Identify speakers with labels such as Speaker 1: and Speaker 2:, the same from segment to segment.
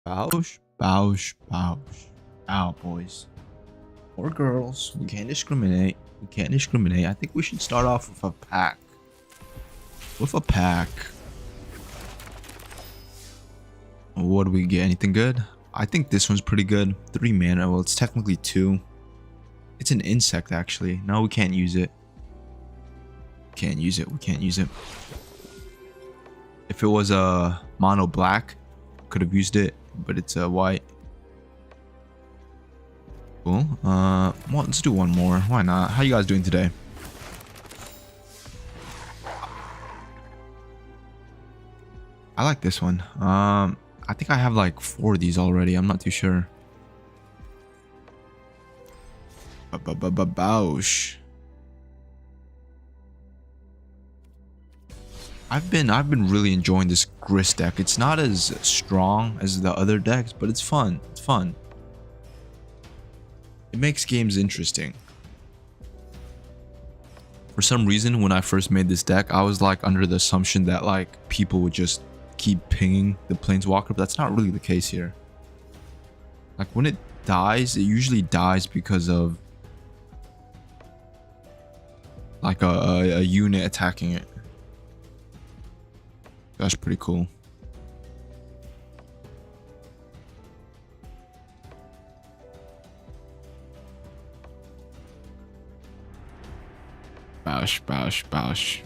Speaker 1: Bausch, Bausch, Bausch. Out, boys. Or girls. We can't discriminate. We can't discriminate. I think we should start off with a pack. What do we get? Anything good? I think this one's pretty good. 3 mana. Well, it's technically 2. It's an insect, actually. No, we can't use it. Can't use it. We can't use it. If it was a mono black, could have used it, but it's a white. Cool. Well, let's do one more. Why not? How you guys doing today? I like this one. I think I have like 4 of these already. I'm not too sure. Bausch. I've been really enjoying this Grist deck. It's not as strong as the other decks, but it's fun. It's fun. It makes games interesting. For some reason, when I first made this deck, I was like under the assumption that like people would just keep pinging the Planeswalker, but that's not really the case here. Like when it dies, it usually dies because of like a unit attacking it. That's pretty cool. Bausch.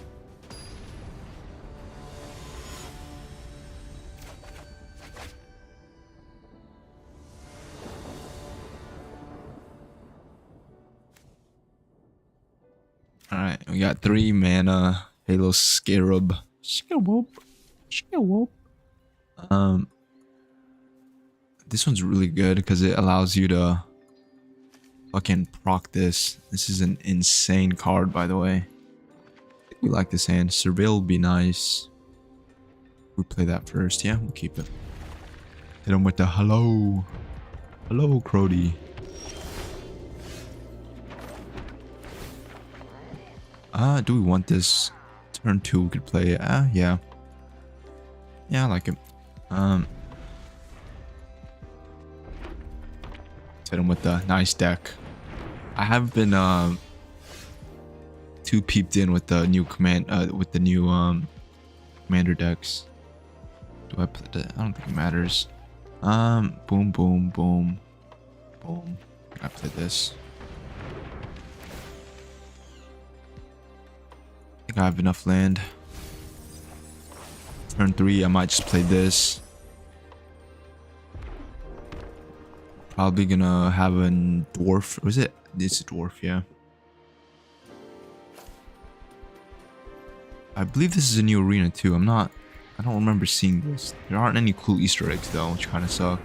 Speaker 1: Alright, we got 3 mana. Halo Scarab. This one's really good because it allows you to fucking proc this. This is an insane card, by the way. We like this hand. Surveil would be nice. We play that first. Yeah, we'll keep it. Hit him with the hello. Hello, Crody. Do we want this? Turn 2 we could play it. Yeah. Yeah, I like it. Hit him with the nice deck. I haven't been too peeped in with the new commander decks. Do I play that? I don't think it matters. Boom. I play this. I think I have enough land. Turn 3, I might just play this. Probably gonna have a dwarf. Was it? It's a dwarf, yeah. I believe this is a new arena too. I don't remember seeing this. There aren't any cool Easter eggs though, which kind of suck.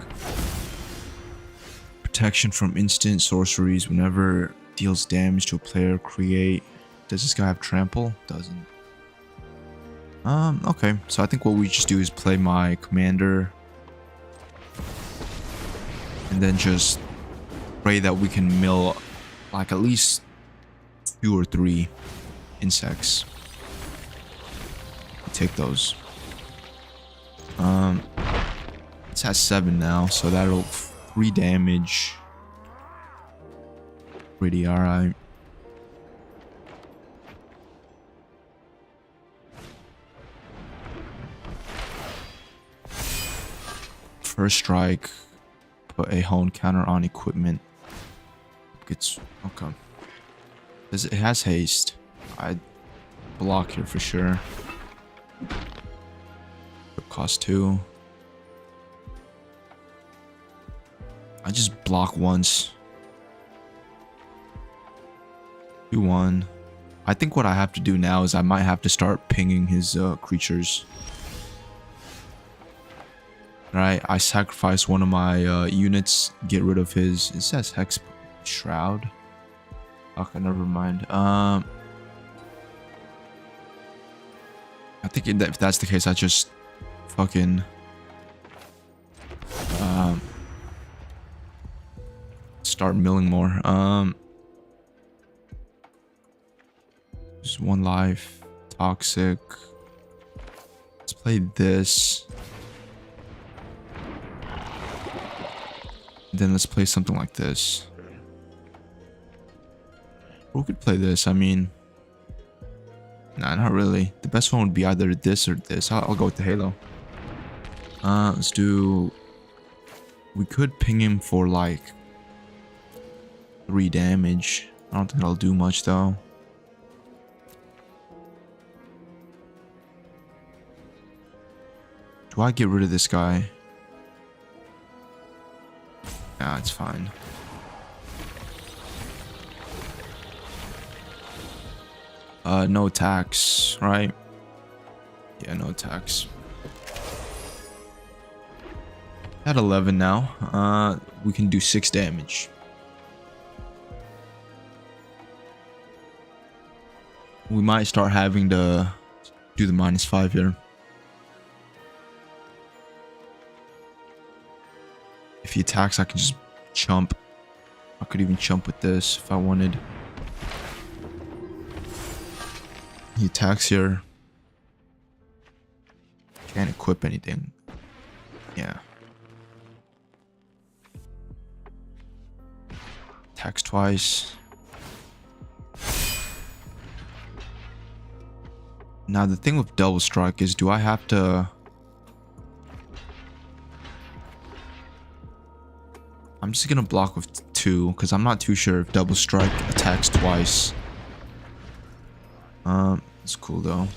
Speaker 1: Protection from instant sorceries whenever deals damage to a player. Create. Does this guy have trample? Doesn't. Okay. So I think what we just do is play my commander. And then just pray that we can mill like at least 2 or 3 insects. Take those. It's at 7 now, so that'll 3 damage. Pretty alright. First strike. Put a hone counter on equipment. It's okay. It has haste. I block here for sure. Cost 2. I just block once. 2-1. I think what I have to do now is I might have to start pinging his creatures. Alright, I sacrifice one of my units, get rid of his. It says Hex Shroud. Okay, never mind. I think if that's the case, I just fucking start milling more. Just 1 life. Toxic. Let's play this. Then let's play something like this. Or we could play this. I mean, nah, not really. The best one would be either this or this. I'll go with the Halo. Let's do... We could ping him for like 3 damage. I don't think it'll do much though. Do I get rid of this guy? Nah, it's fine. No attacks, right? Yeah, no attacks. At 11 now. We can do 6 damage. We might start having to do the -5 here. If he attacks, I can just chump. I could even chump with this if I wanted. He attacks here. Can't equip anything. Yeah. Attacks twice. Now the thing with double strike is, do I have to... I'm just gonna block with 2 because I'm not too sure if double strike attacks twice. It's cool though.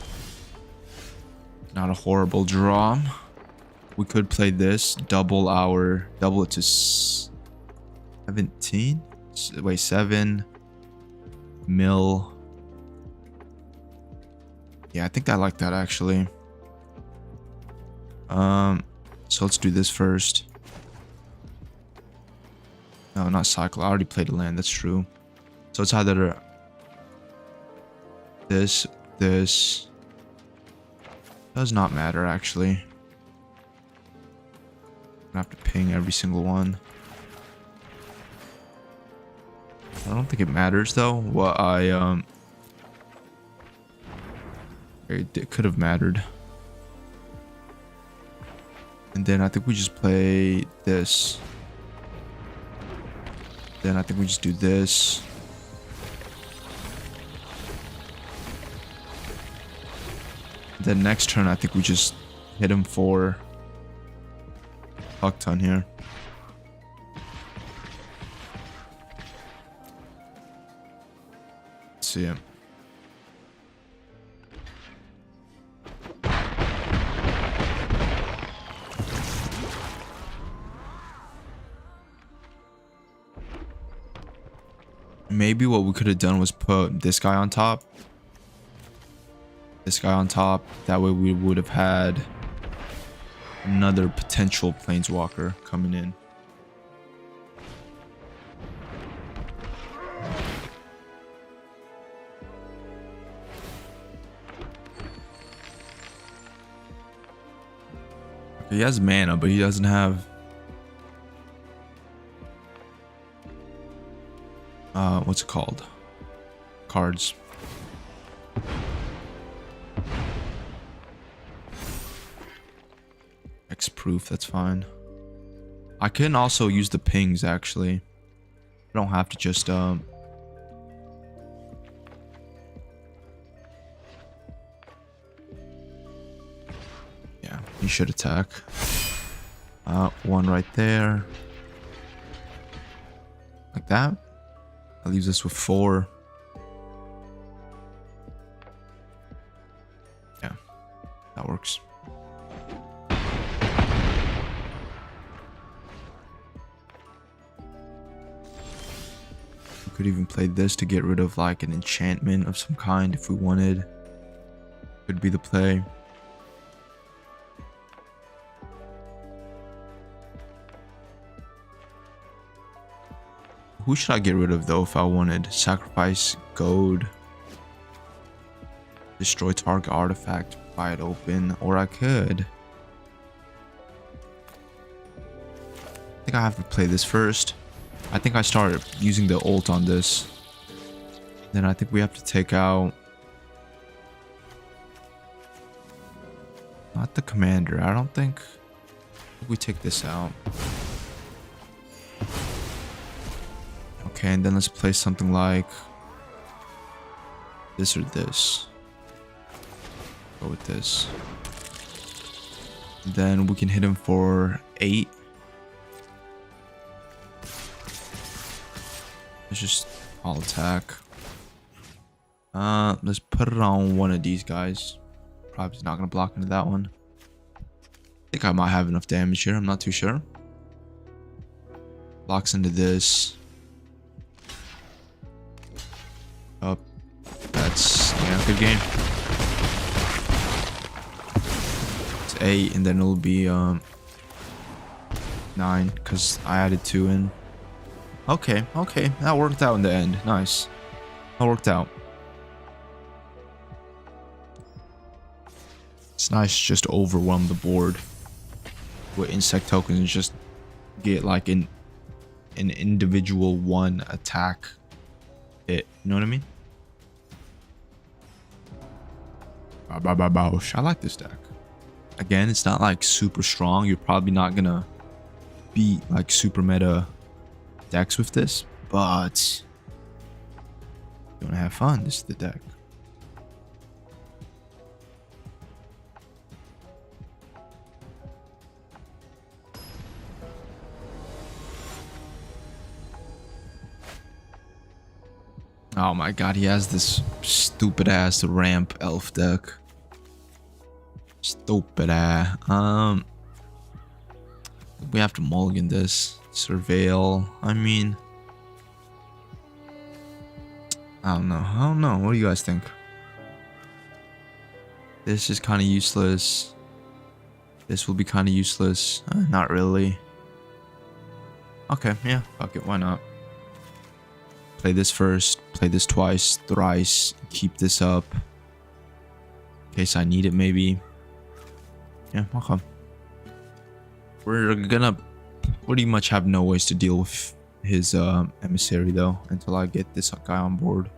Speaker 1: Not a horrible draw. We could play this, double it to 17. Wait, 7 mil. Yeah, I think I like that actually. So let's do this first. No, not cycle. I already played a land. That's true. So it's either this. Does not matter actually. I'm gonna have to ping every single one. I don't think it matters though. What it could have mattered. And then I think we just play this. Then I think we just do this. Then next turn I think we just hit him for fuck ton here. Let's see him. Maybe what we could have done was put this guy on top. This guy on top. That way we would have had another potential planeswalker coming in. He has mana, but he doesn't have... what's it called? Cards. X-proof, that's fine. I can also use the pings, actually. I don't have to just, yeah, he should attack. One right there. Like that. That leaves us with 4. Yeah, that works. We could even play this to get rid of like an enchantment of some kind if we wanted. Could be the play. Who should I get rid of though if I wanted? Sacrifice gold. Destroy target artifact. Buy it open. Or I could. I think I have to play this first. I think I started using the ult on this. Then I think we have to take out... Not the commander. I don't think... we take this out. Okay, and then let's play something like this or this. Go with this. Then we can hit him for 8. Let's just all attack. Let's put it on one of these guys. Probably not gonna block into that one. I think I might have enough damage here. I'm not too sure. Blocks into this. Up. That's, yeah, good game. It's 8, and then it'll be 9 because I added 2 in. Okay, that worked out in the end. Nice. That worked out. It's nice to just overwhelm the board with insect tokens and just get like an individual one attack hit. You know what I mean? I like this deck. Again, it's not like super strong. You're probably not gonna beat like super meta decks with this, but you wanna have fun, this is the deck. Oh my god, he has this stupid ass ramp elf deck. Stupid ass. We have to mulligan this. Surveil. I mean, I don't know. What do you guys think? This is kind of useless. This will be kind of useless. Not really. Okay, yeah, fuck it, why not? Play this first, play this twice, thrice, keep this up. In case I need it, maybe. Yeah, okay. We're gonna pretty much have no ways to deal with his emissary, though, until I get this guy on board.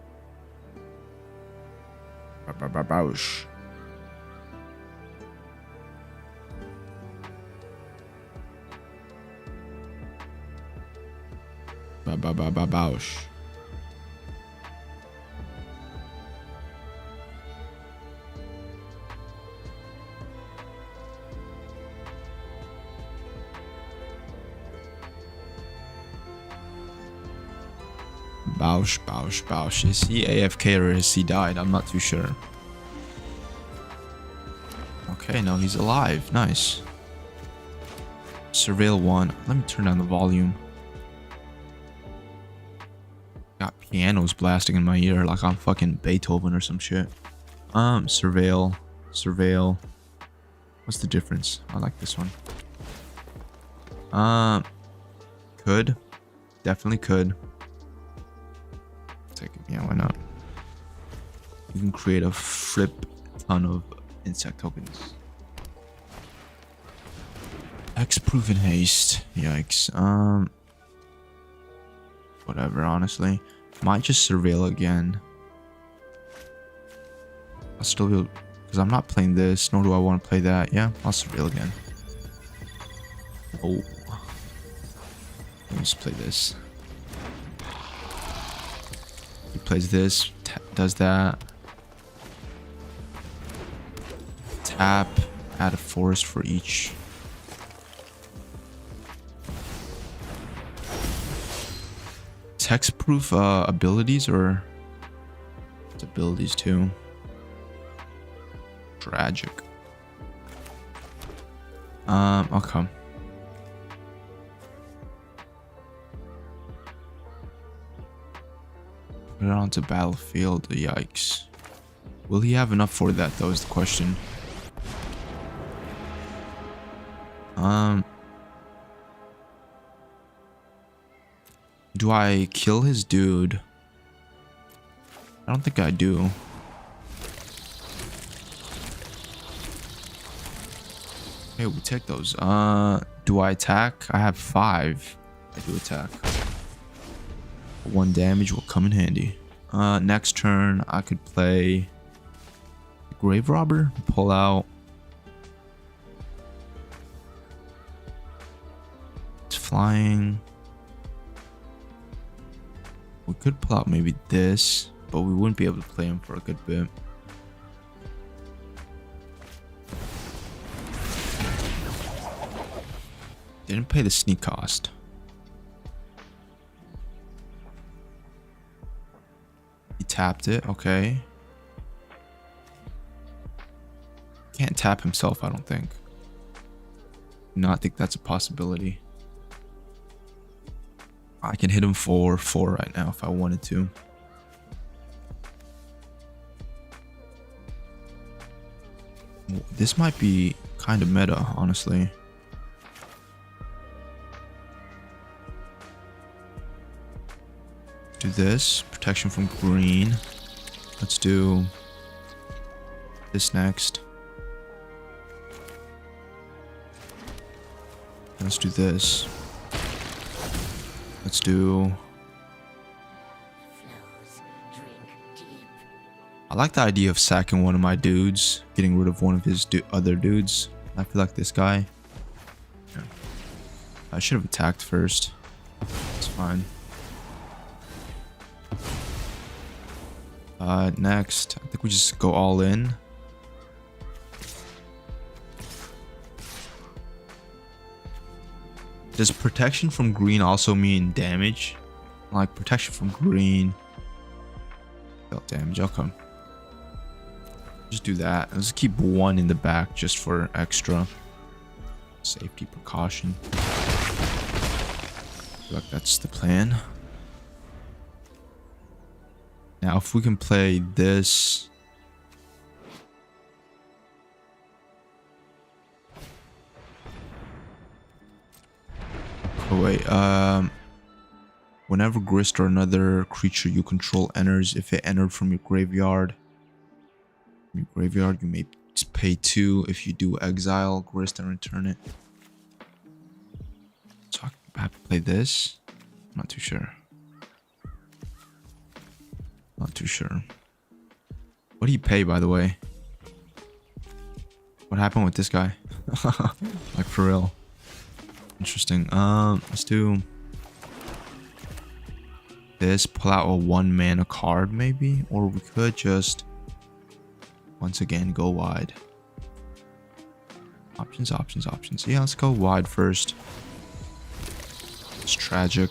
Speaker 1: Bausch. Bausch. Bausch. Is he AFK or has he died? I'm not too sure. Okay, no, he's alive. Nice. Surveil 1. Let me turn down the volume. Got pianos blasting in my ear like I'm fucking Beethoven or some shit. Surveil. What's the difference? I like this one. Could. Definitely could. Take it. Yeah, why not? You can create a flip ton of insect tokens. X-proven haste. Yikes. Whatever, honestly. Might just surveil again. I'll still be, because I'm not playing this, nor do I want to play that. Yeah, I'll surveil again. Oh. Let me just play this. He plays this, does that. Tap, add a forest for each. Text-proof abilities or it's abilities too. Tragic. Okay. Put it onto battlefield. Yikes. Will he have enough for that though is the question. Do I kill his dude? I don't think I do. Hey, we take those. Do I attack? I have 5. I do attack. 1 damage will come in handy. Next turn, I could play Grave Robber. Pull out. It's flying. We could pull out maybe this, but we wouldn't be able to play him for a good bit. Didn't pay the sneak cost. He tapped it, okay. Can't tap himself, I don't think. Do not think that's a possibility. I can hit him for 4 right now if I wanted to. This might be kind of meta, honestly. Do this. Protection from green. Let's do this next. Let's do this. Let's do... I like the idea of sacking one of my dudes, getting rid of one of his other dudes. I feel like this guy. Yeah. I should have attacked first. It's fine. Next, I think we just go all in. Does protection from green also mean damage? Like protection from green. Dealt damage, okay. Just do that. Let's keep one in the back just for extra safety precaution. I feel like that's the plan. Now, if we can play this. Oh wait, whenever Grist or another creature you control enters, if it entered from your graveyard, you may pay 2. If you do exile Grist and return it. So I have to play this. I'm not too sure. Not too sure. What do you pay, by the way? What happened with this guy? Like for real. Interesting. Let's do this. Pull out a 1 mana card, maybe, or we could just once again go wide. Options, options, options. Yeah, let's go wide first. It's tragic.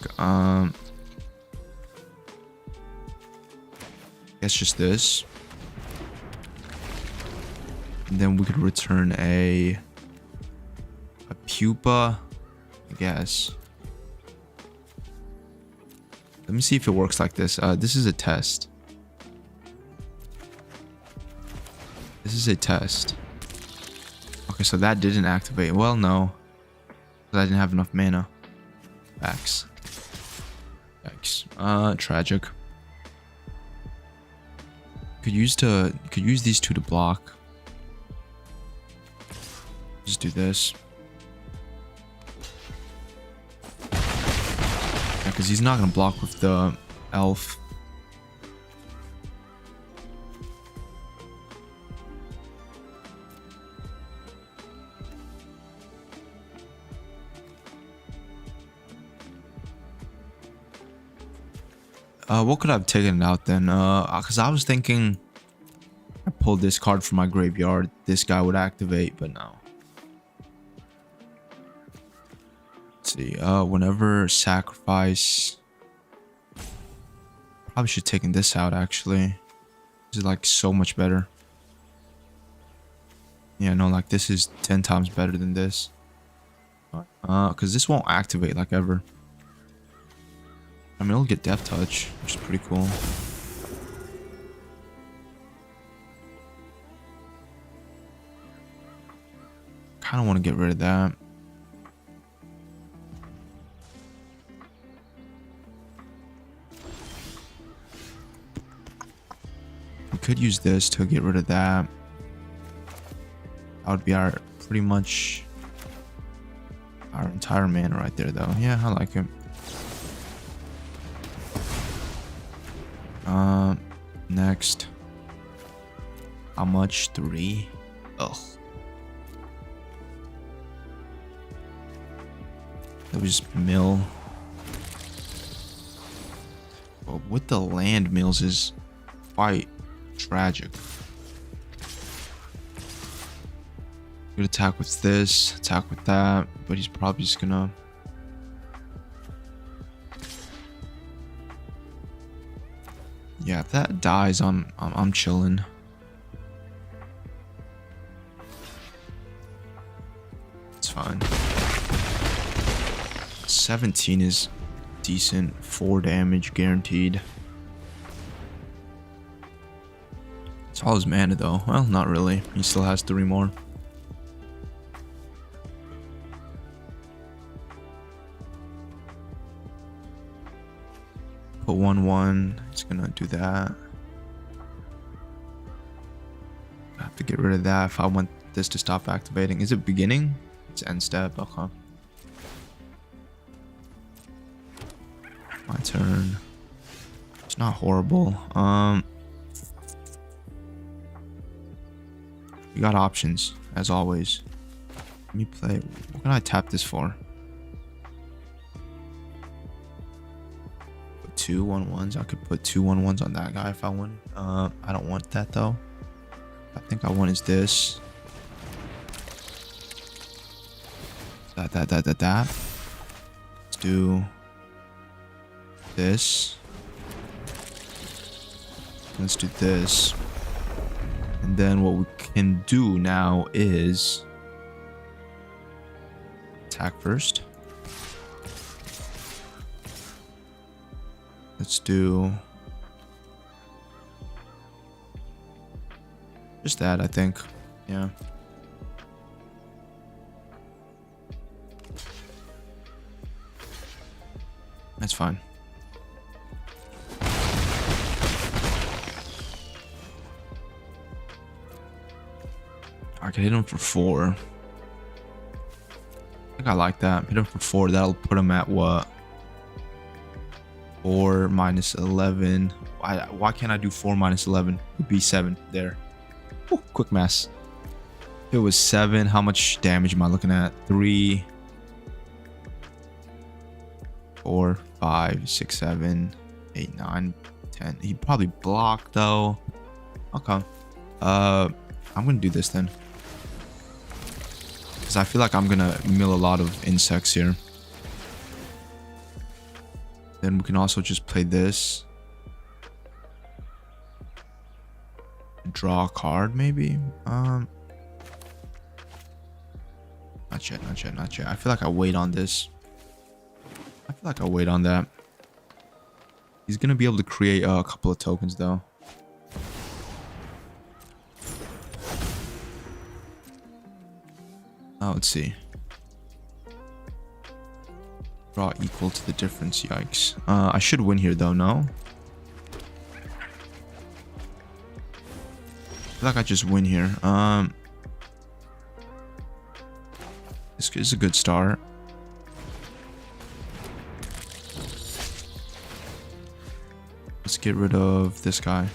Speaker 1: Guess just this. And then we could return a pupa, I guess. Let me see if it works like this. This is a test. This is a test. Okay, so that didn't activate. Well, no. Because I didn't have enough mana. Facts. Tragic. Could use these 2 to block. Just do this. Yeah, because he's not gonna block with the elf. What could I have taken out then? Because I was thinking I pulled this card from my graveyard, this guy would activate, but no. Let's see. Whenever sacrifice, probably should have taken this out actually. This is like so much better. Yeah, no, like this is 10 times better than this. Because this won't activate like ever. I mean, it'll get Death Touch, which is pretty cool. Kind of want to get rid of that. We could use this to get rid of that. That would be our pretty much our entire mana right there, though. Yeah, I like it. Next. How much? 3? Ugh. That was just mill. Oh with the land mills is quite tragic. Good attack with this, attack with that, but he's probably just gonna. Yeah, if that dies, I'm chilling. It's fine. 17 is decent. 4 damage guaranteed. It's all his mana though. Well, not really. He still has 3 more. Put 1/1. It's gonna do that. I have to get rid of that if I want this to stop activating. Is it beginning? It's end step. Okay. My turn. It's not horrible. We got options as always. Let me play. What can I tap this for? 2 1/1s. I could put 2 1/1s on that guy if I want. I don't want that though. I think I want is this. That. Let's do this. Let's do this. And then what we can do now is attack first. Let's do just that, I think. Yeah. That's fine. I can hit him for 4. I think I like that. Hit him for 4. That'll put him at what? 4 minus 11. Why can't I do 4 minus 11? It'd be 7 there. Ooh, quick mass. If it was 7, how much damage am I looking at? 3, 4, 5, 6, 7, 8, 9, 10. He'd probably block though. Okay. I'm gonna do this then. Because I feel like I'm gonna mill a lot of insects here. Then we can also just play this. Draw a card, maybe? Not yet. I feel like I wait on this. I feel like I'll wait on that. He's gonna be able to create a couple of tokens, though. Let's see. Draw equal to the difference. Yikes. I should win here though, no? I feel like I just win here. This is a good start. Let's get rid of this guy.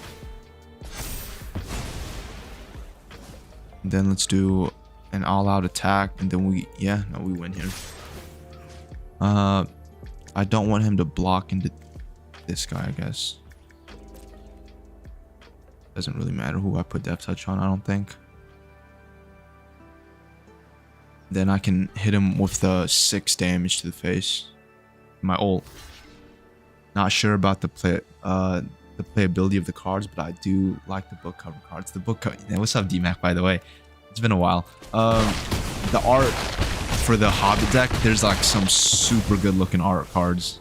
Speaker 1: And then let's do an all-out attack, and then we win here. I don't want him to block into this guy, I guess. Doesn't really matter who I put Death Touch on, I don't think. Then I can hit him with the 6 damage to the face. My ult. Not sure about the playability of the cards, but I do like the book cover cards. The book cover. Yeah, what's up, DMAC? By the way, it's been a while. The art for the Hobbit deck, there's like some super good looking art cards.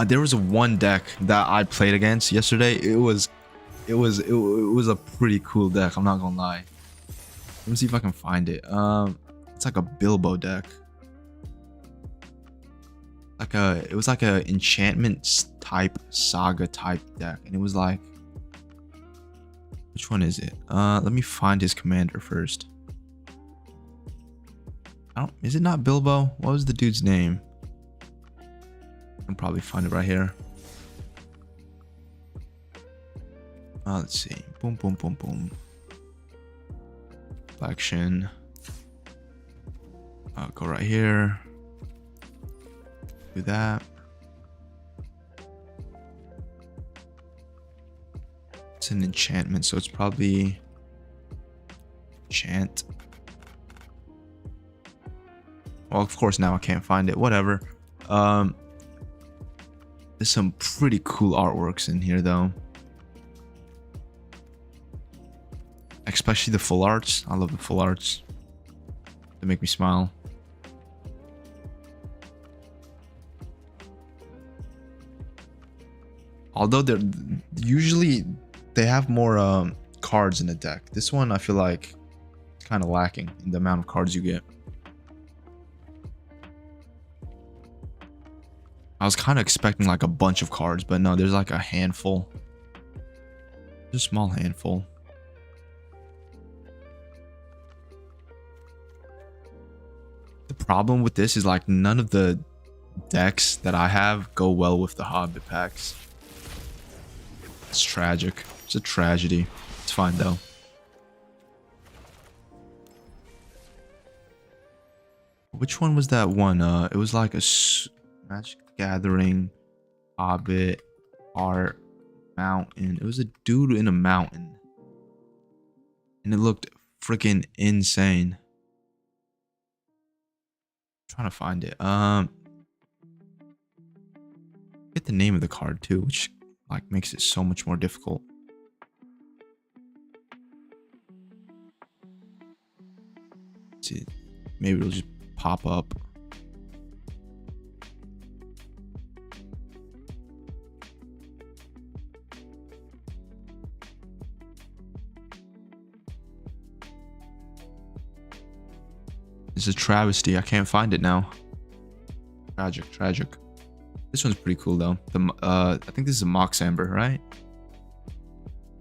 Speaker 1: There was one deck that I played against yesterday. It was a pretty cool deck. I'm not gonna lie. Let me see if I can find it. It's like a Bilbo deck. It was like a enchantment type saga type deck, and it was like, which one is it? Let me find his commander first. Is it not Bilbo? What was the dude's name? I can probably find it right here. Let's see. Boom, boom, boom, boom. Collection. Go right here. Do that. It's an enchantment, so it's probably enchant. Well, of course now I can't find it. Whatever. There's some pretty cool artworks in here though. Especially the full arts. I love the full arts. They make me smile. Although they're usually they have more cards in the deck. This one I feel like it's kind of lacking in the amount of cards you get. I was kind of expecting like a bunch of cards, but no, there's like a handful. Just a small handful. The problem with this is like none of the decks that I have go well with the Hobbit packs. It's tragic. It's a tragedy. It's fine though. Which one was that one? It was like a Magic Gathering, Hobbit, Art, Mountain. It was a dude in a mountain. And it looked freaking insane. I'm trying to find it. Get the name of the card too, which like makes it so much more difficult. Let's see, maybe it'll just pop up. It's a travesty. I can't find it now. Tragic, tragic. This one's pretty cool though. I think this is a Mox Amber, right?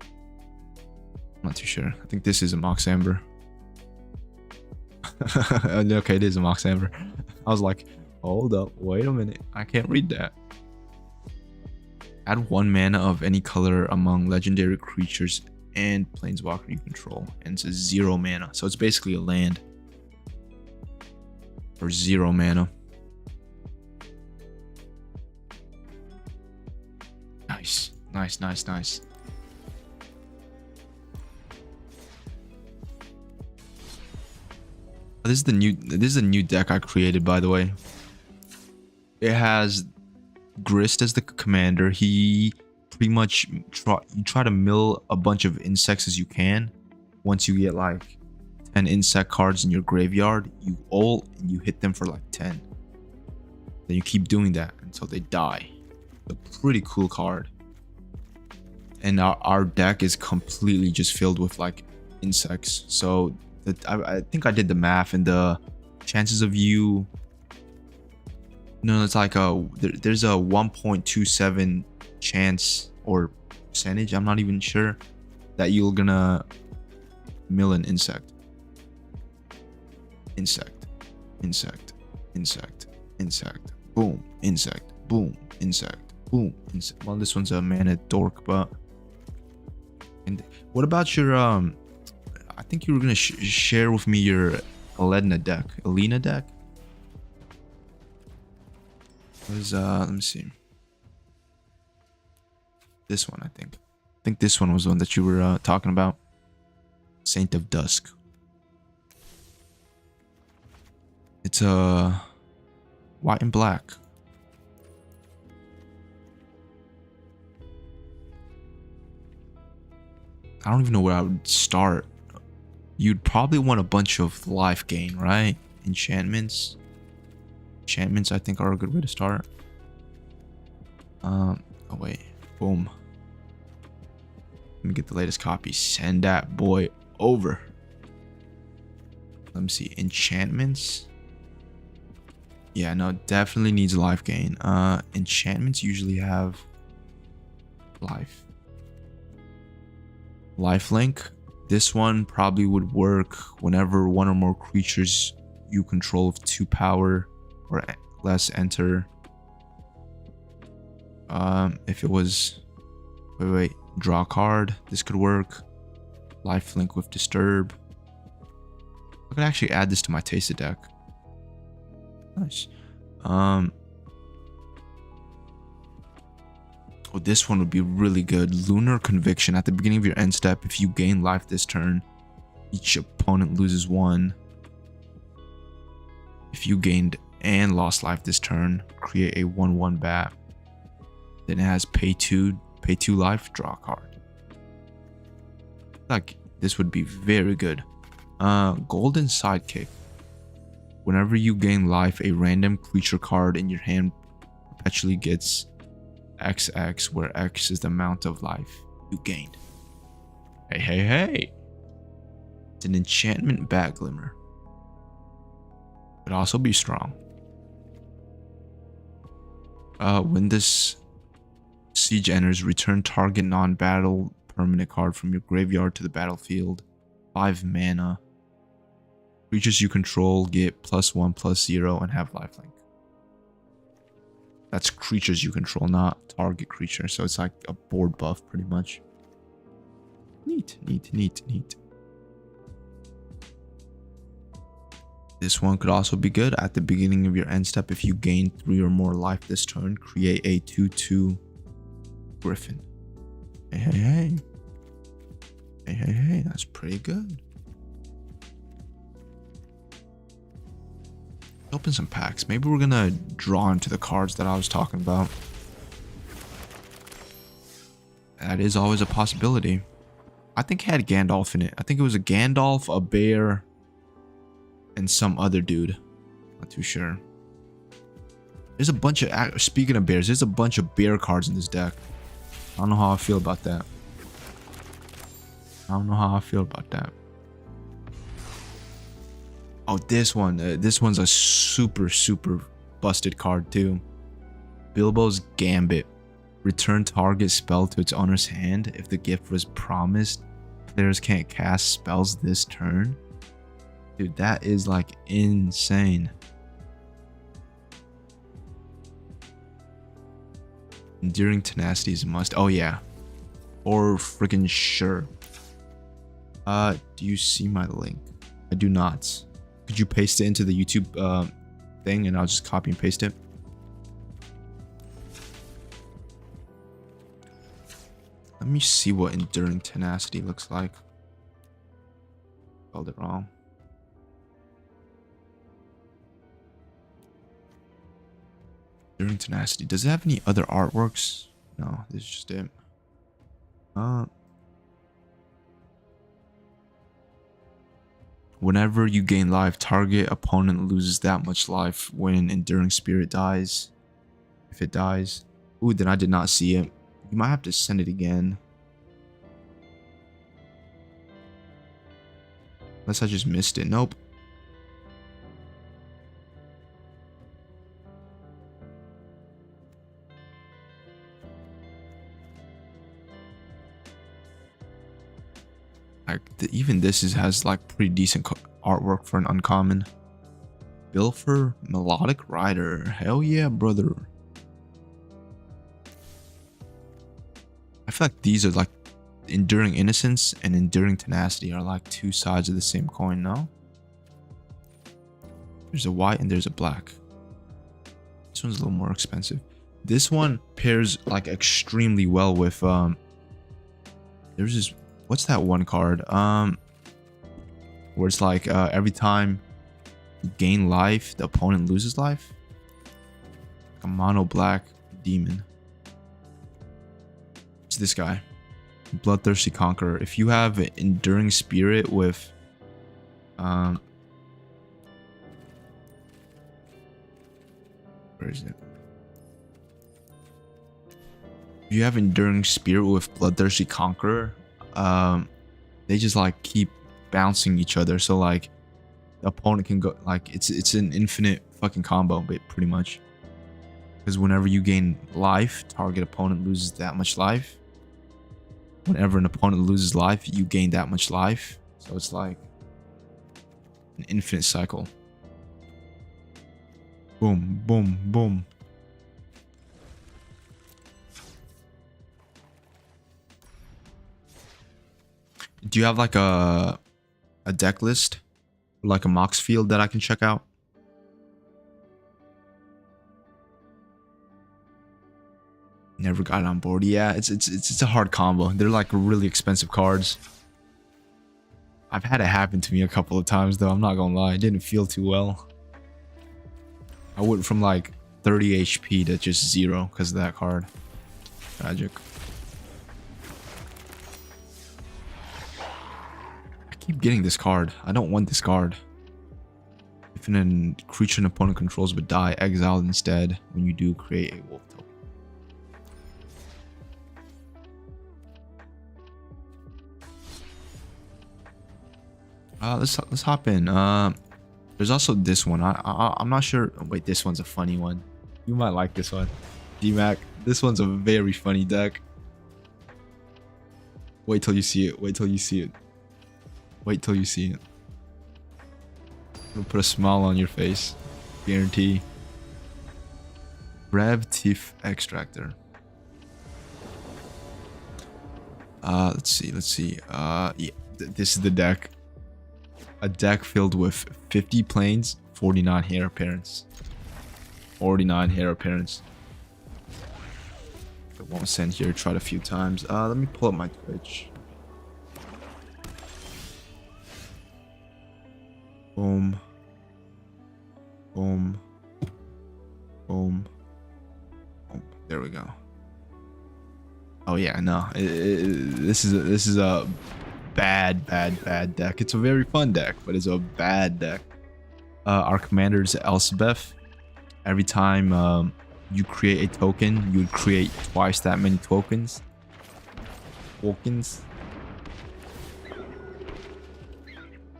Speaker 1: I'm not too sure. I think this is a Mox Amber. Okay, it is a Mox Amber. I was like, hold up, wait a minute. I can't read that. Add 1 mana of any color among legendary creatures and planeswalker you control. And it's a 0 mana. So it's basically a land. For 0 mana. Nice. Nice, nice, nice. This is a new deck I created, by the way. It has Grist as the commander. He pretty much try to mill a bunch of insects as you can. Once you get like 10 insect cards in your graveyard, you ult and you hit them for like 10. Then you keep doing that until they die. A pretty cool card. And our deck is completely just filled with like insects. So I think I did the math, and the chances of you, no, it's like there's a 1.27 chance or percentage, I'm not even sure, that you're gonna mill an insect. Insect, insect, insect, insect, boom, insect, boom, insect, boom, insect. Well, this one's a mana dork, but. And what about your I think you were gonna share with me your Elena deck. Was let me see. This one, I think. I think this one was the one that you were talking about. Saint of Dusk. It's white and black. I don't even know where I would start. You'd probably want a bunch of life gain, right? Enchantments. Enchantments, I think, are a good way to start. Oh wait, boom. Let me get the latest copy. Send that boy over. Let me see. Enchantments. Yeah, no, definitely needs life gain. Enchantments usually have lifelink. This one probably would work whenever one or more creatures you control of 2 power or less enter. If it was wait, draw a card, this could work. Lifelink with disturb. I could actually add this to my tasted deck. Nice. Oh, this one would be really good. Lunar Conviction. At the beginning of your end step, if you gain life this turn, each opponent loses 1. If you gained and lost life this turn, create a 1/1 bat. Then it has pay 2 life, draw a card. Like this would be very good. Golden Sidekick. Whenever you gain life, a random creature card in your hand perpetually gets XX, where X is the amount of life you gained. Hey, hey, hey. It's an enchantment bat glimmer. Could also be strong. When this siege enters, return target non-battle permanent card from your graveyard to the battlefield. 5 mana. Creatures you control get +1/+0 and have lifelink. That's creatures you control, not target creature. So it's like a board buff pretty much. Neat, neat, neat, neat. This one could also be good. At the beginning of your end step, if you gain 3 or more life this turn, create a 2/2 Griffin. Hey, hey, hey. Hey, hey, hey. That's pretty good. Open some packs. Maybe we're gonna draw into the cards that I was talking about. That is always a possibility. I think it had Gandalf in it. I think it was a Gandalf, a bear, and some other dude. Not too sure. There's a bunch of, speaking of bears, there's a bunch of bear cards in this deck. I don't know how I feel about that. I don't know how I feel about that. Oh, this one. This one's a super, super busted card too. Bilbo's Gambit. Return target spell to its owner's hand. If the gift was promised, players can't cast spells this turn. Dude, that is like insane. Enduring Tenacity is a must. Oh yeah. For freaking sure. Do you see my link? I do not. Could you paste it into the YouTube thing and I'll just copy and paste it? Let me see what Enduring Tenacity looks like. Spelled it wrong. Enduring Tenacity. Does it have any other artworks? No, this is just it. Whenever you gain life, target opponent loses that much life when Enduring Spirit dies. If it dies. Ooh, then I did not see it. You might have to send it again. Unless I just missed it. Nope. Like even this has like pretty decent artwork for an uncommon. Bilfer Melodic Rider. Hell yeah, brother. I feel like these are like Enduring Innocence and Enduring Tenacity are like two sides of the same coin, no? There's a white and there's a black. This one's a little more expensive. This one pairs like extremely well with there's this, what's that one card? Where it's like every time you gain life, the opponent loses life. Like a mono black demon. It's this guy. Bloodthirsty Conqueror. If you have Enduring Spirit with where is it? If you have Enduring Spirit with Bloodthirsty Conqueror, they just like keep bouncing each other. So like the opponent can go like it's an infinite fucking combo, but pretty much. Because whenever you gain life, target opponent loses that much life. Whenever an opponent loses life, you gain that much life. So it's like an infinite cycle. Boom, boom, boom. Do you have like a deck list? Like a Mox field that I can check out? Never got on board. Yeah, it's a hard combo. They're like really expensive cards. I've had it happen to me a couple of times though. I'm not gonna lie, it didn't feel too well. I went from like 30 HP to just 0 because of that card. Tragic. I keep getting this card. I don't want this card. If a creature an opponent controls would die, exiled instead. When you do, create a wolf token. Let's hop in. There's also this one. I'm not sure. Wait, this one's a funny one. You might like this one, D-Mac. This one's a very funny deck. Wait till you see it. Wait till you see it. Wait till you see it. It'll put a smile on your face. Guarantee. Rev Teeth Extractor. Let's see. Yeah, this is the deck. A deck filled with 50 planes, 49 hair appearance. 49 hair appearance. It won't send here. Tried a few times. Let me pull up my Twitch. Boom. Boom. Boom. Boom. There we go. Oh yeah, no. This is a bad deck. It's a very fun deck, but it's a bad deck. Our commander is Elspeth. Every time you create a token, you would create twice that many tokens.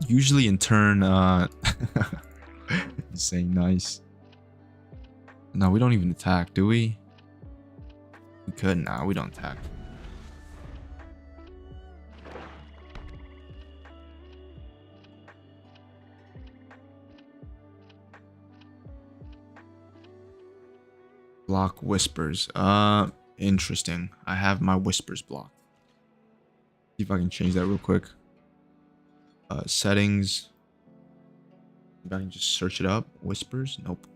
Speaker 1: Usually in turn, saying nice. No, we don't even attack, do we? We could. Nah, we don't attack. Block whispers. Interesting. I have my whispers blocked. See if I can change that real quick. Settings. Maybe I can just search it up. Whispers. Nope.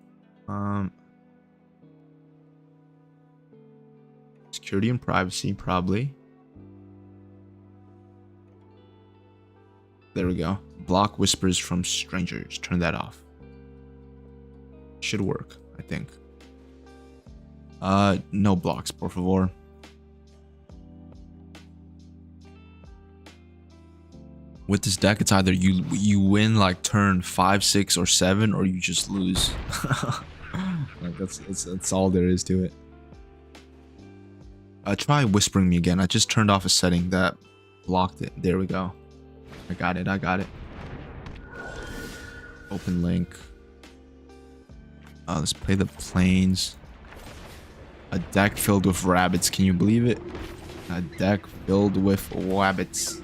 Speaker 1: Security and privacy, probably. There we go. Block whispers from strangers. Turn that off. Should work, I think. No blocks, por favor. With this deck, it's either you win like turn 5, 6, or 7, or you just lose. Like that's all there is to it. Try whispering me again. I just turned off a setting that blocked it. There we go. I got it. Open link. Let's play the planes. A deck filled with rabbits. Can you believe it? A deck filled with rabbits.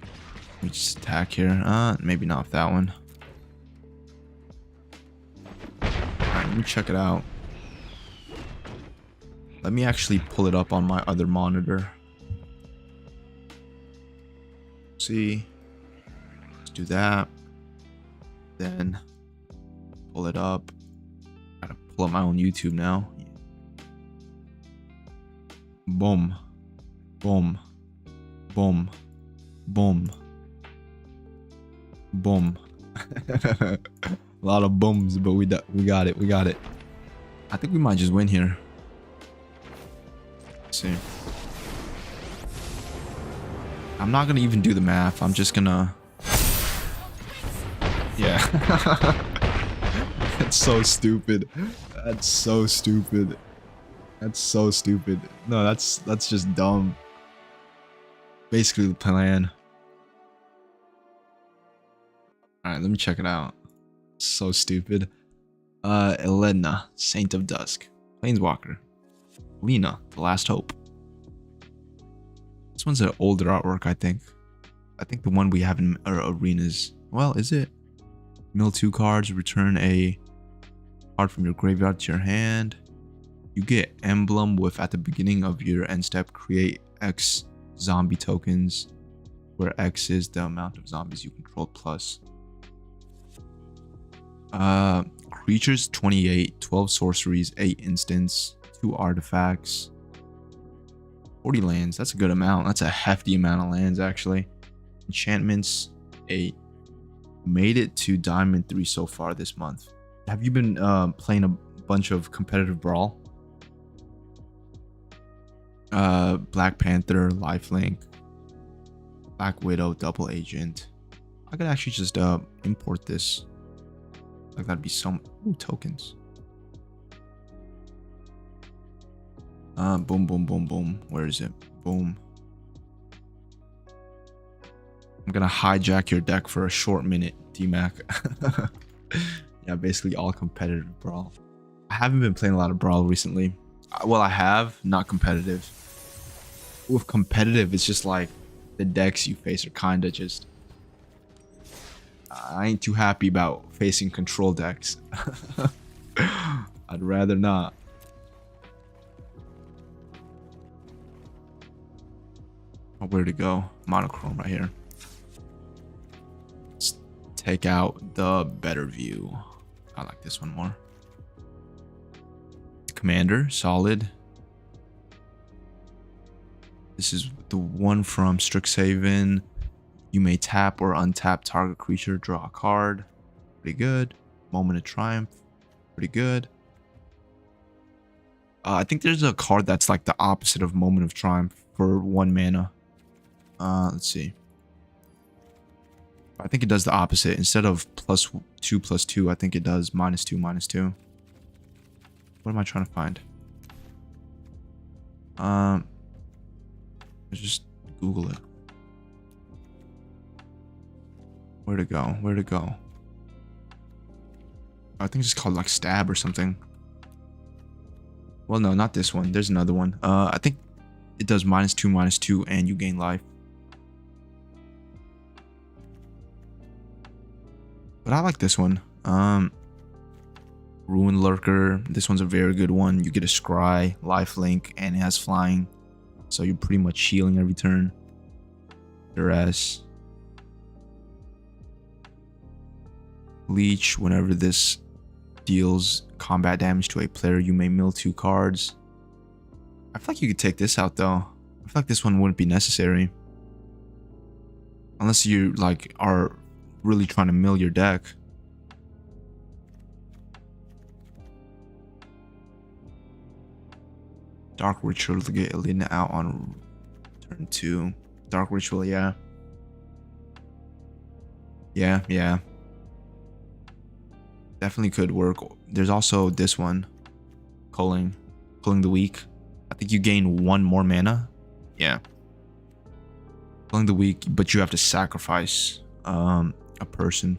Speaker 1: Let me just attack here. Maybe not that one. Alright, let me check it out. Let me actually pull it up on my other monitor. See. Let's do that. Then pull it up. Gotta pull up my own YouTube now. Boom. Boom. Boom. Boom. Boom. A lot of booms, but we got it. We got it. I think we might just win here. Let's see. I'm not gonna even do the math. I'm just gonna. Yeah. That's so stupid. That's so stupid. That's so stupid. No, that's just dumb. Basically the plan. Alright, let me check it out. So stupid. Elena, Saint of Dusk. Planeswalker. Lena, The Last Hope. This one's an older artwork, I think. I think the one we have in our arenas. Well, is it? Mill 2 cards, return a card from your graveyard to your hand. You get emblem with at the beginning of your end step, create X zombie tokens, where X is the amount of zombies you control plus. Creatures 28, 12 sorceries, 8 instants, 2 artifacts, 40 lands. That's a good amount. That's a hefty amount of lands, actually. Enchantments 8. Made it to Diamond 3 so far this month. Have you been playing a bunch of competitive Brawl? Black Panther, Lifelink, Black Widow, Double Agent. I could actually just import this. Like that'd be some tokens. Boom, boom, boom, boom. Where is it? Boom. I'm gonna hijack your deck for a short minute, D-Mac. Yeah, basically all competitive Brawl. I haven't been playing a lot of Brawl recently. Well, I have, not competitive. With competitive, it's just like the decks you face are kind of just... I ain't too happy about facing control decks. I'd rather not. Oh, where to go? Monochrome right here. Let's take out the better view. I like this one more. Commander, solid. This is the one from Strixhaven. You may tap or untap target creature, draw a card. Pretty good. Moment of Triumph. Pretty good. I think there's a card that's like the opposite of Moment of Triumph for 1 mana. Let's see. I think it does the opposite. Instead of +2/+2, I think it does -2/-2. What am I trying to find? Let's just Google it. Where to go? Where to go? I think it's called like Stab or something. Well, no, not this one. There's another one. I think it does -2/-2 and you gain life. But I like this one. Ruin Lurker. This one's a very good one. You get a Scry, Lifelink, and it has flying. So you're pretty much healing every turn. Duress. Leech. Whenever this deals combat damage to a player, you may mill 2 cards. I feel like you could take this out though. I feel like this one wouldn't be necessary. Unless you like are really trying to mill your deck. Dark Ritual to get Elena out on turn 2. Dark Ritual, yeah. Yeah. Definitely could work. There's also this one. Culling the Weak. I think you gain 1 more mana. Yeah. Culling the Weak, but you have to sacrifice a person.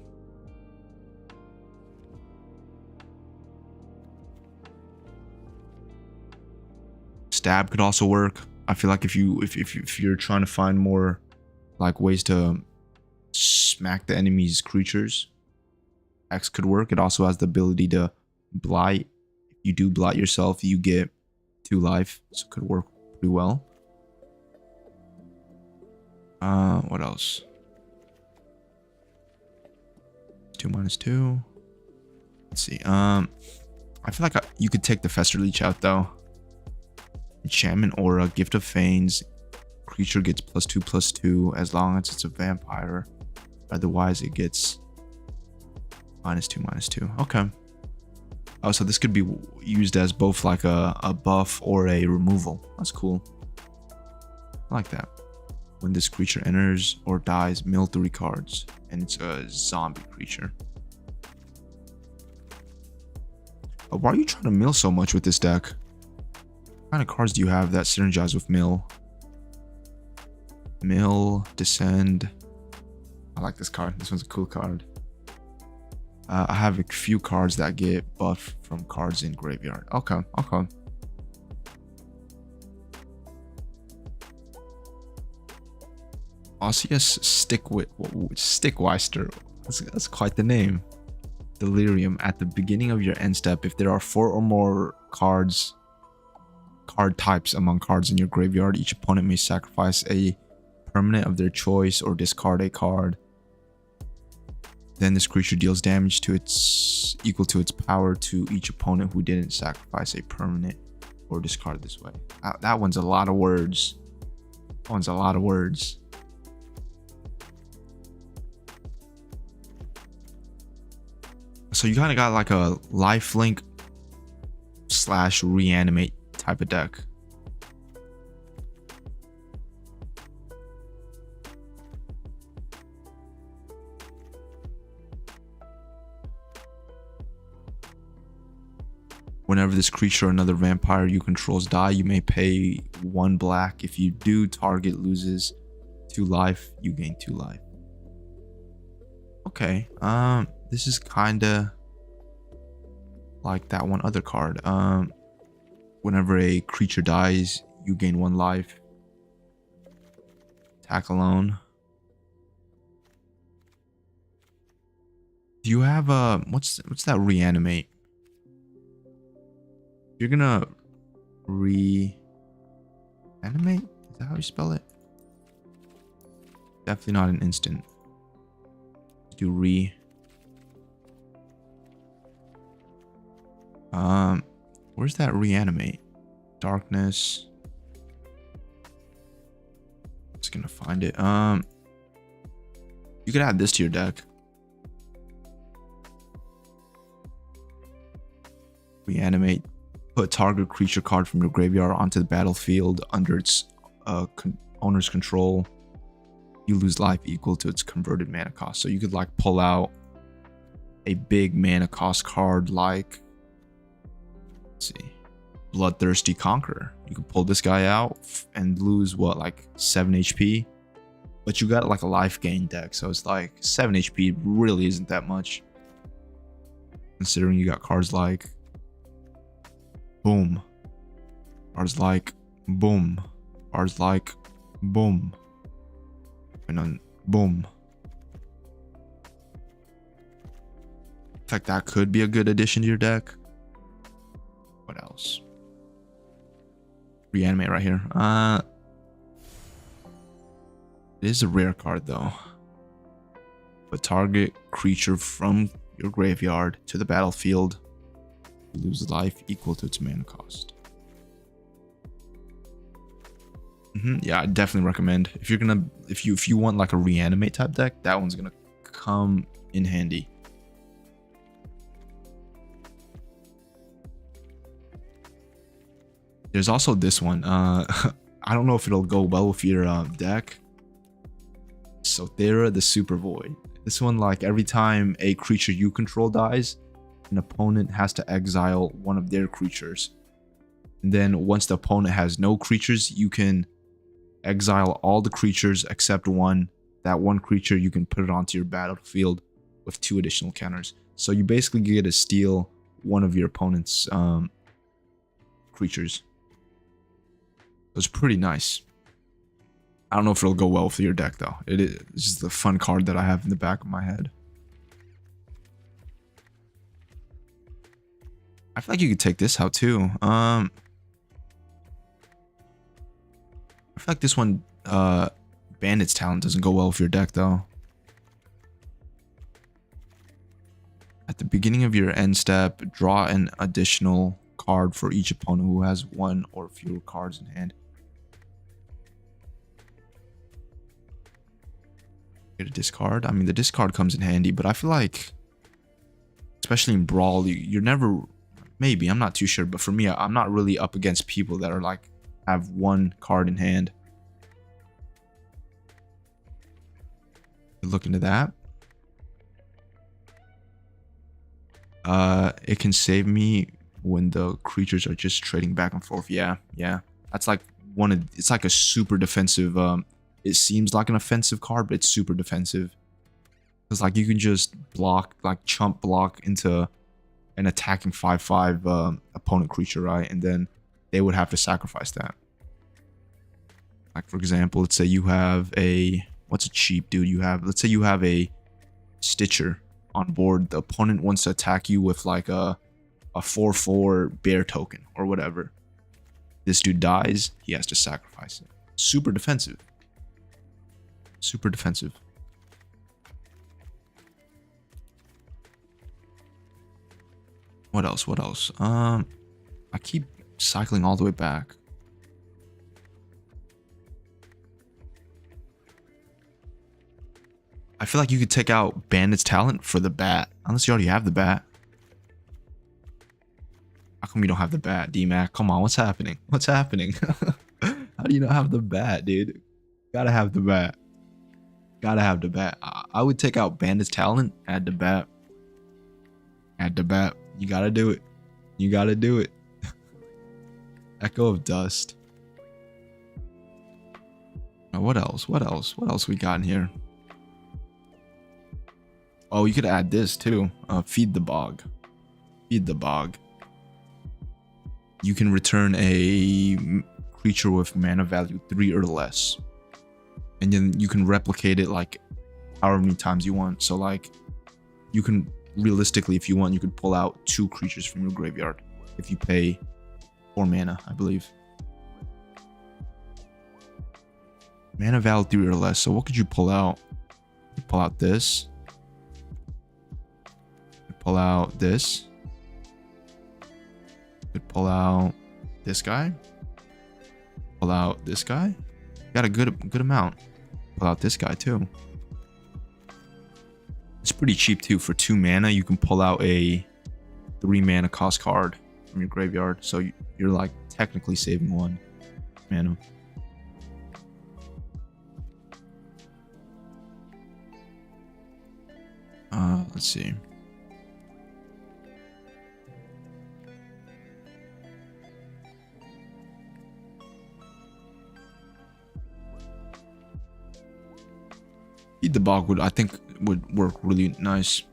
Speaker 1: Stab could also work. I feel like if you're trying to find more like ways to smack the enemy's creatures, X could work. It also has the ability to blight. If you do blight yourself, you get 2 life, so it could work pretty well. What else? 2/-2. Let's see. I feel like you could take the Fester Leech out though. Enchantment Aura, Gift of Fanes. Creature gets +2/+2 as long as it's a vampire. Otherwise, it gets -2/-2. Okay. Oh, so this could be used as both like a buff or a removal. That's cool. I like that. When this creature enters or dies, mill 3 cards. And it's a zombie creature. Why are you trying to mill so much with this deck? What kind of cards do you have that synergize with mill? Mill, Descend. I like this card. This one's a cool card. I have a few cards that get buff from cards in graveyard. Okay. Osseous Stickweister. That's quite the name. Delirium. At the beginning of your end step, if there are 4 or more card types among cards in your graveyard, each opponent may sacrifice a permanent of their choice or discard a card. Then this creature deals damage to its equal to its power to each opponent who didn't sacrifice a permanent or discard this way. That one's a lot of words. That one's a lot of words. So you kind of got like a lifelink / reanimate type of deck. Whenever this creature or another vampire you control's die, you may pay 1 black. If you do, target loses 2 life, you gain 2 life. Okay, this is kinda like that one other card. Whenever a creature dies, you gain 1 life. Attack alone. Do you have what's that reanimate? You're gonna reanimate? Is that how you spell it? Definitely not an instant. Do re. Where's that reanimate? Darkness. Just gonna find it. You could add this to your deck. Reanimate. Put target creature card from your graveyard onto the battlefield under its owner's control. You lose life equal to its converted mana cost. So you could like pull out a big mana cost card like, let's see, Bloodthirsty Conqueror. You can pull this guy out and lose what, like 7 HP, but you got like a life gain deck, so it's like 7 HP really isn't that much, considering you got cards like Boom, cards like Boom, cards like Boom, and then Boom. In fact, that could be a good addition to your deck. What else? Reanimate right here. It is a rare card though. But target creature from your graveyard to the battlefield. You lose life equal to its mana cost. Yeah, I definitely recommend. If you're gonna, if you want like a reanimate type deck, that one's gonna come in handy. There's also this one. I don't know if it'll go well with your deck. Sothera the Super Void. This one, like every time a creature you control dies, an opponent has to exile one of their creatures. And then once the opponent has no creatures, you can exile all the creatures except one. That one creature, you can put it onto your battlefield with 2 additional counters. So you basically get to steal one of your opponent's creatures. It's pretty nice. I don't know if it'll go well for your deck though. It is just a fun card that I have in the back of my head. I feel like you could take this out too. I feel like this one, Bandit's Talent doesn't go well with your deck though. At the beginning of your end step, draw an additional card for each opponent who has 1 or fewer cards in hand. Get a discard. I mean, the discard comes in handy, but I feel like, especially in Brawl, you're never, maybe, I'm not too sure, but for me, I'm not really up against people that are like, have 1 card in hand. Look into that. It can save me when the creatures are just trading back and forth. Yeah. That's like it's like a super defensive, it seems like an offensive card, but it's super defensive. Because like you can just block, like chump block into an attacking 5/5 opponent creature, right? And then they would have to sacrifice that. Like for example, let's say you have a, what's a cheap dude you have? Let's say you have a Stitcher on board. The opponent wants to attack you with like a 4/4 bear token or whatever. This dude dies, he has to sacrifice it. Super defensive. Super defensive. What else? What else? I keep cycling all the way back. I feel like you could take out Bandit's talent for the bat. Unless you already have the bat. How come you don't have the bat, D-Mac? Come on, what's happening? What's happening? How do you not have the bat, dude? Gotta have the bat. Gotta have the bat. I would take out Bandit's talent, add the bat. Add the bat. You gotta do it. You gotta do it. Echo of Dust. Now, what else? What else? What else we got in here? Oh, you could add this too. Feed the Bog. Feed the Bog. You can return a creature with mana value 3 or less. And then you can replicate it like however many times you want. So like you can realistically, if you want, you could pull out 2 creatures from your graveyard if you pay 4 mana, I believe. Mana value 3 or less. So what could you pull out? You pull out this. You pull out this. You could pull out this guy. Pull out this guy. Got a good amount. Pull out this guy too. It's pretty cheap too. For 2 mana, you can pull out a 3 mana cost card from your graveyard. So you're like technically saving 1 mana. Let's see. Feed the Bog would, I think, would work really nice.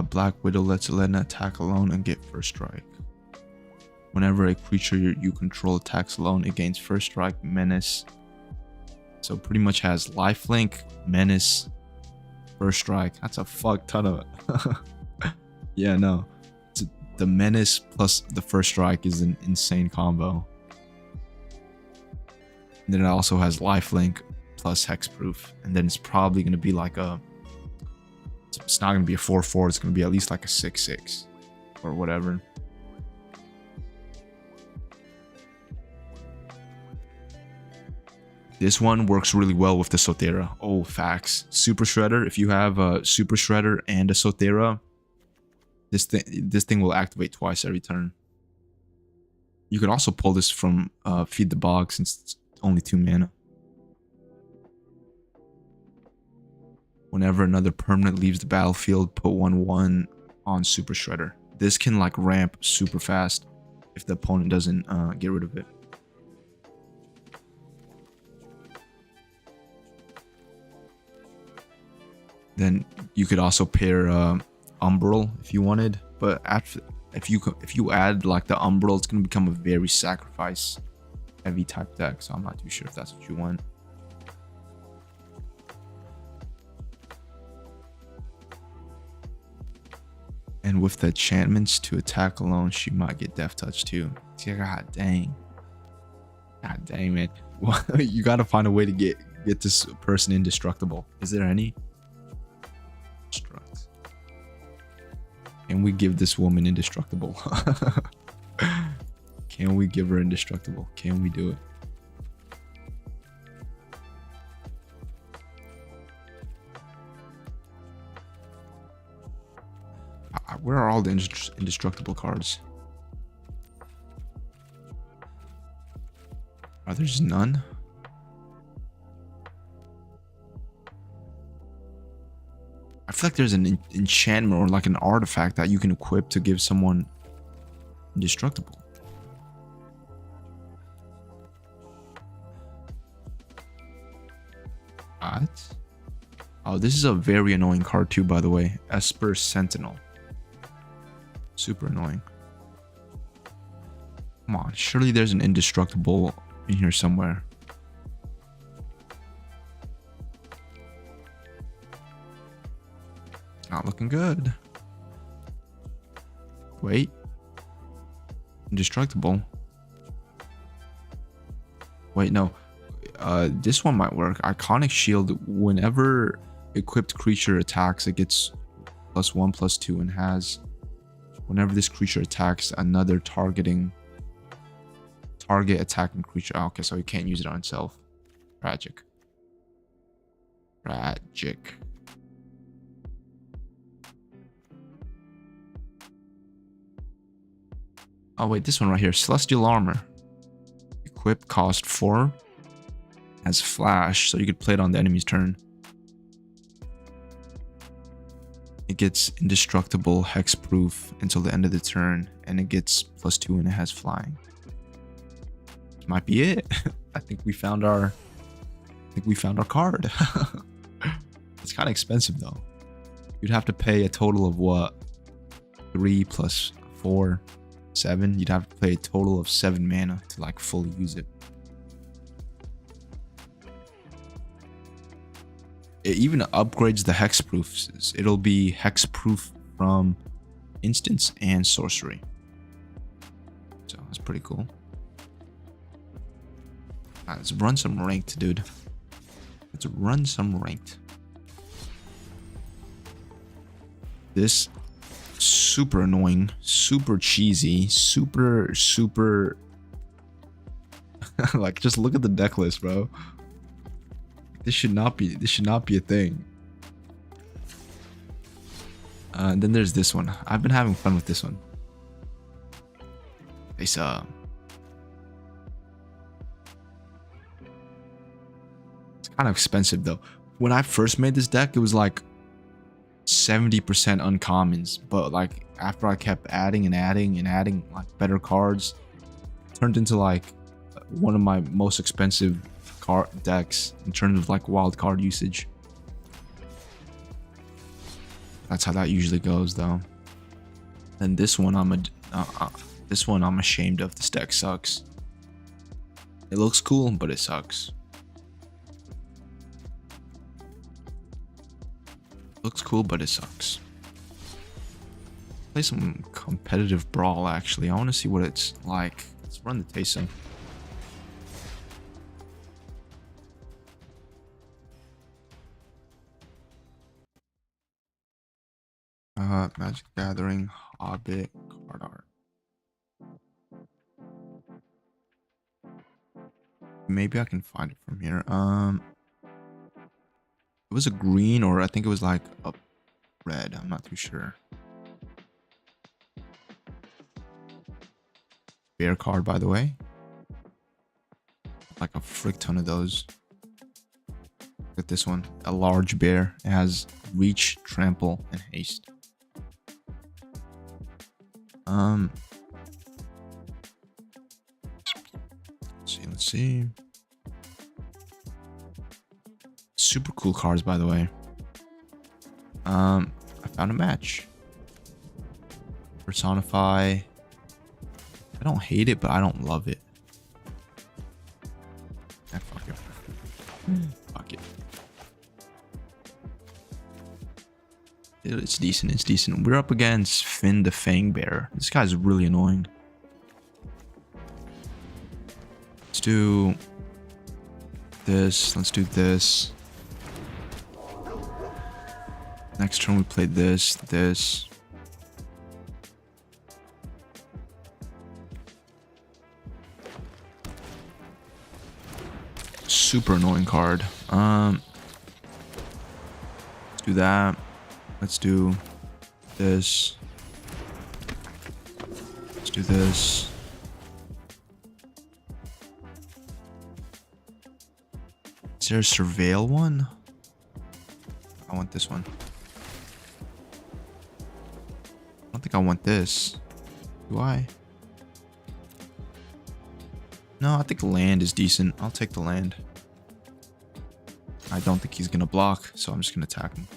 Speaker 1: Black Widow lets Elena attack alone and get first strike. Whenever a creature you control attacks alone, it gains first strike, menace. So pretty much has lifelink, menace, first strike. That's a fuck ton of it. Yeah, no. The menace plus the first strike is an insane combo. And then it also has lifelink plus hexproof, and then it's probably going to be like a, it's not going to be a 4/4, it's going to be at least like a 6/6 or whatever. This one works really well with the Sotera. Oh, facts. Super Shredder, if you have a Super Shredder and a Sotera, this thing will activate twice every turn. You could also pull this from Feed the Bog since it's only 2 mana. Whenever another permanent leaves the battlefield, put 1/1 on Super Shredder. This can like ramp super fast if the opponent doesn't get rid of it. Then you could also pair Umbral if you wanted, but after if you add like the Umbral, it's gonna become a very sacrifice heavy type deck. So I'm not too sure if that's what you want. And with the enchantments to attack alone, she might get Death Touch too. God dang. God dang, man. You gotta find a way to get this person indestructible. Is there any? Destruct. Can we give this woman indestructible? Can we give her indestructible? Can we do it? Where are all the indestructible cards? Are there just none? I feel like there's an enchantment or like an artifact that you can equip to give someone indestructible. What? Oh, this is a very annoying card too, by the way. Esper Sentinel. Super annoying. Come on, surely there's an indestructible in here somewhere. Not looking good. Wait. Indestructible. Wait, no. This one might work. Iconic Shield. Whenever equipped creature attacks, it gets +1/+2 and has whenever this creature attacks another target attacking creature. Oh, okay, so he can't use it on itself. Tragic. Tragic. Oh wait, this one right here. Celestial Armor. Equip, cost 4. Has flash, so you could play it on the enemy's turn. It gets indestructible, hexproof until the end of the turn, and it gets +2 and it has flying. Might be it. I think we found our card. It's kind of expensive though. You'd have to pay a total of what? 3 + 4, 7. You'd have to pay a total of 7 mana to like fully use it. It even upgrades the hexproofs. It'll be hexproof from instants and sorcery. So that's pretty cool. Right, let's run some ranked, dude. Let's run some ranked. This super annoying, super cheesy, super like just look at the deck list, bro. This should not be a thing. And then there's this one. I've been having fun with this one. It's kind of expensive though. When I first made this deck, it was like 70% uncommons, but like after I kept adding and adding like better cards, it turned into like one of my most expensive card decks in terms of like wild card usage. That's how that usually goes though. And this one I'm ashamed of. This deck sucks. It looks cool, but it sucks. Looks cool, but it sucks. Play some competitive Brawl actually. I want to see what it's like. Let's run the Taysom. Magic Gathering, Hobbit, card art. Maybe I can find it from here. It was a green, or I think it was like a red. I'm not too sure. Bear card, by the way. Like a frick ton of those. Look at this one. A large bear. It has reach, trample, and haste. Let's see. Super cool cards, by the way. I found a match. Personify. I don't hate it, but I don't love it. Fuck it. Fuck it. It's decent. It's decent. We're up against Finn the Fang Bear. This guy's really annoying. Let's do this. Let's do this. Next turn we play this. Super annoying card. Let's do that. Let's do this. Let's do this. Is there a Surveil one? I want this one. I don't think I want this. Do I? No, I think land is decent. I'll take the land. I don't think he's gonna block, so I'm just gonna attack him.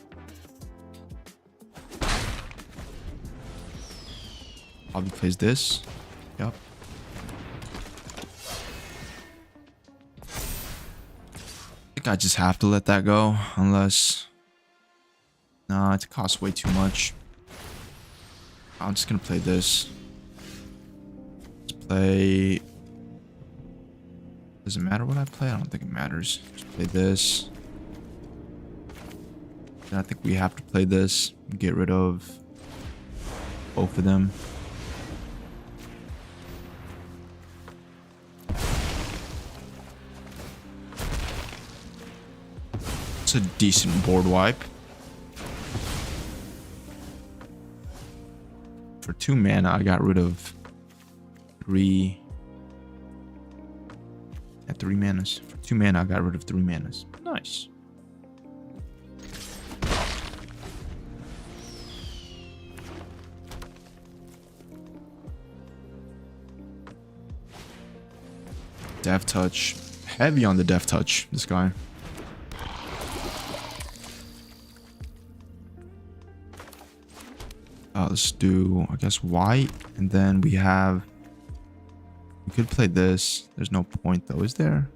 Speaker 1: Probably plays this. Yep. I think I just have to let that go, unless... Nah, it costs way too much. I'm just gonna play this. Let's play... Does it matter what I play? I don't think it matters. Just play this. And I think we have to play this. Get rid of both of them. It's a decent board wipe. For 2 mana, I got rid of 3. At 3 manas. For 2 mana, I got rid of 3 manas. Nice. Death touch. Heavy on the death touch, this guy. Let's do, I guess, white. And then we could play this. There's no point though, is there?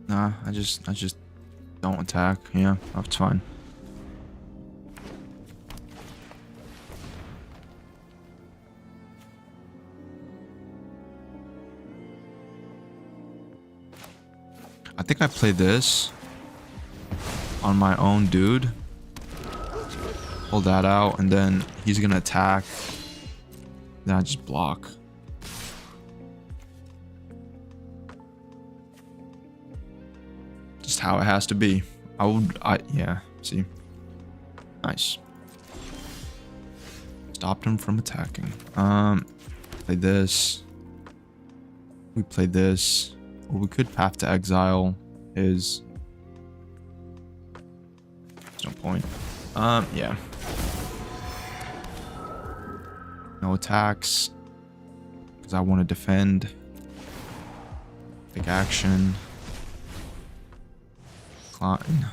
Speaker 1: Nah, I just don't attack. Yeah, that's fine. I think I played this on my own dude. Pull that out, and then he's gonna attack. Then I just block. Just how it has to be. Yeah, see? Nice. Stopped him from attacking. Play this. We play this. Or we could Path to Exile his. There's no point. Yeah. No attacks. Because I want to defend. Big action. Climb.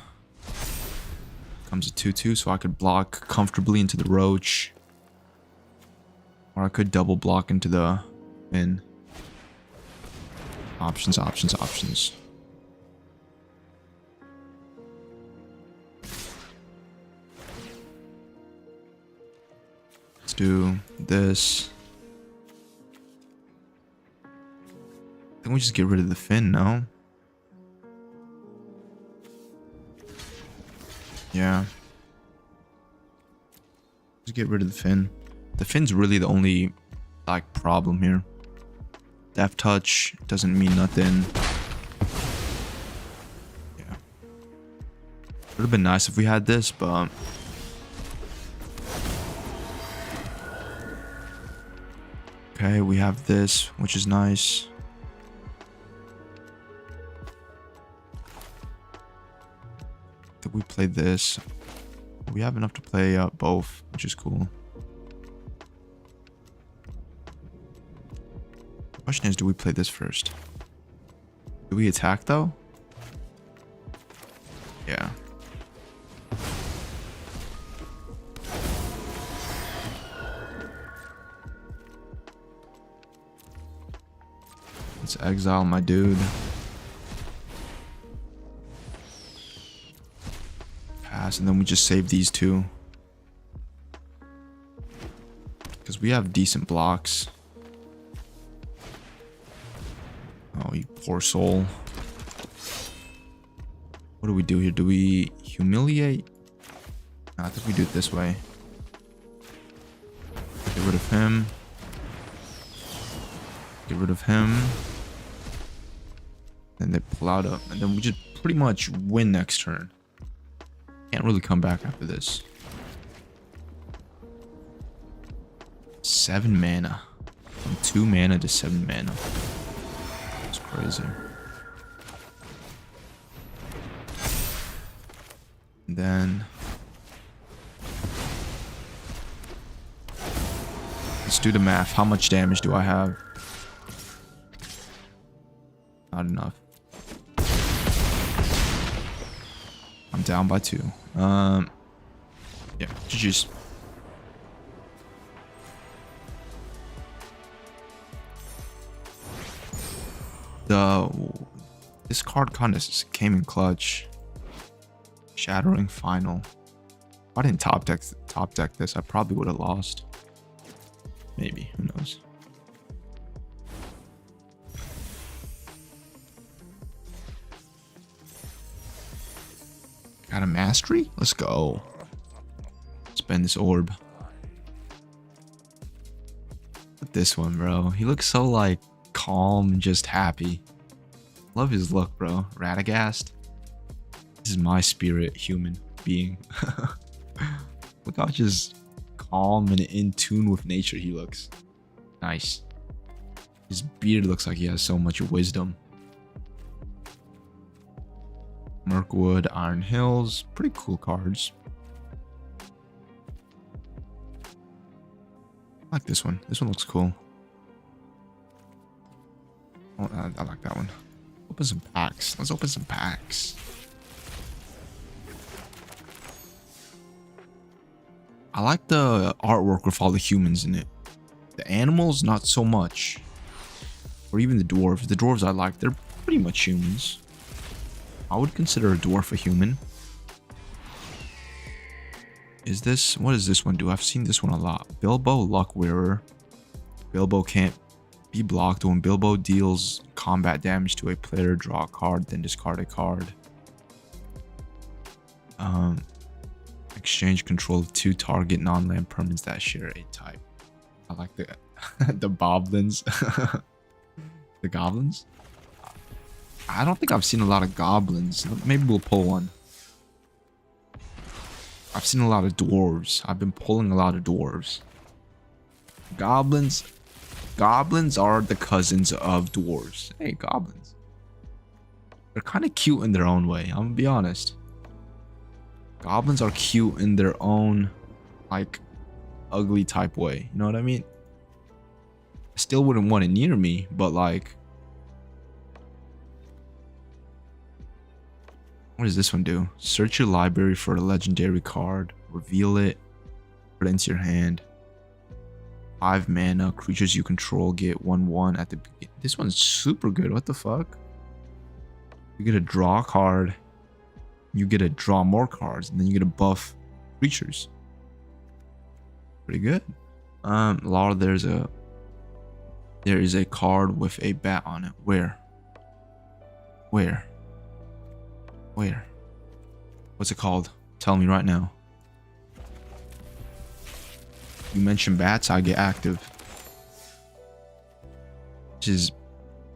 Speaker 1: Comes a 2/2, so I could block comfortably into the Roach. Or I could double block into the Min. Options, options, options. Let's do this. I think we just get rid of the fin, no? Yeah. Just get rid of the fin. The fin's really the only, like, problem here. Death touch doesn't mean nothing. Yeah. Would have been nice if we had this, but okay, we have this, which is nice. I think we played this. We have enough to play both, which is cool. Question is, do we play this first? Do we attack though? Yeah. Let's exile my dude. Pass, and then we just save these two. Because we have decent blocks. Oh, you poor soul. What do we do here? Do we humiliate? No, I think we do it this way. Get rid of him. Get rid of him. Then they pull out up. And then we just pretty much win next turn. Can't really come back after this. 7 mana. From 2 mana to 7 mana. Crazy. And then let's do the math. How much damage do I have? Not enough. I'm down by 2. Yeah, GG's. This card kind of came in clutch. Shattering Final. If I didn't top deck this, I probably would have lost. Maybe, who knows. Got a mastery? Let's go. Spend this orb. Look at this one, bro. He looks so like calm and just happy. Love his look, bro. Radagast. This is my spirit human being. Look how just calm and in tune with nature he looks. Nice. His beard looks like he has so much wisdom. Mirkwood, Iron Hills. Pretty cool cards. I like this one. This one looks cool. Oh, I like that one. Open some packs. Let's open some packs. I like the artwork with all the humans in it. The animals, not so much. Or even the dwarves. The dwarves I like. They're pretty much humans. I would consider a dwarf a human. Is this... What does this one do? I've seen this one a lot. Bilbo, Luck Wearer. Bilbo can't be blocked. When Bilbo deals combat damage to a player, draw a card, then discard a card. Exchange control of 2 target non-land permanents that share a type. I like the the boblins. The goblins? I don't think I've seen a lot of goblins. Maybe we'll pull one. I've seen a lot of dwarves. I've been pulling a lot of dwarves. Goblins. Goblins are the cousins of dwarves. Hey, goblins. They're kind of cute in their own way. I'm gonna be honest. Goblins are cute in their own, like, ugly type way. You know what I mean? I still wouldn't want it near me, but like... What does this one do? Search your library for a legendary card. Reveal it. Put it into your hand. 5 mana. Creatures you control get 1/1 at the beginning. This one's super good. What the fuck? You get to draw a card. You get to draw more cards. And then you get to buff creatures. Pretty good. Laura, there is a card with a bat on it. Where? Where? What's it called? Tell me right now. You mention bats, I get active. Which is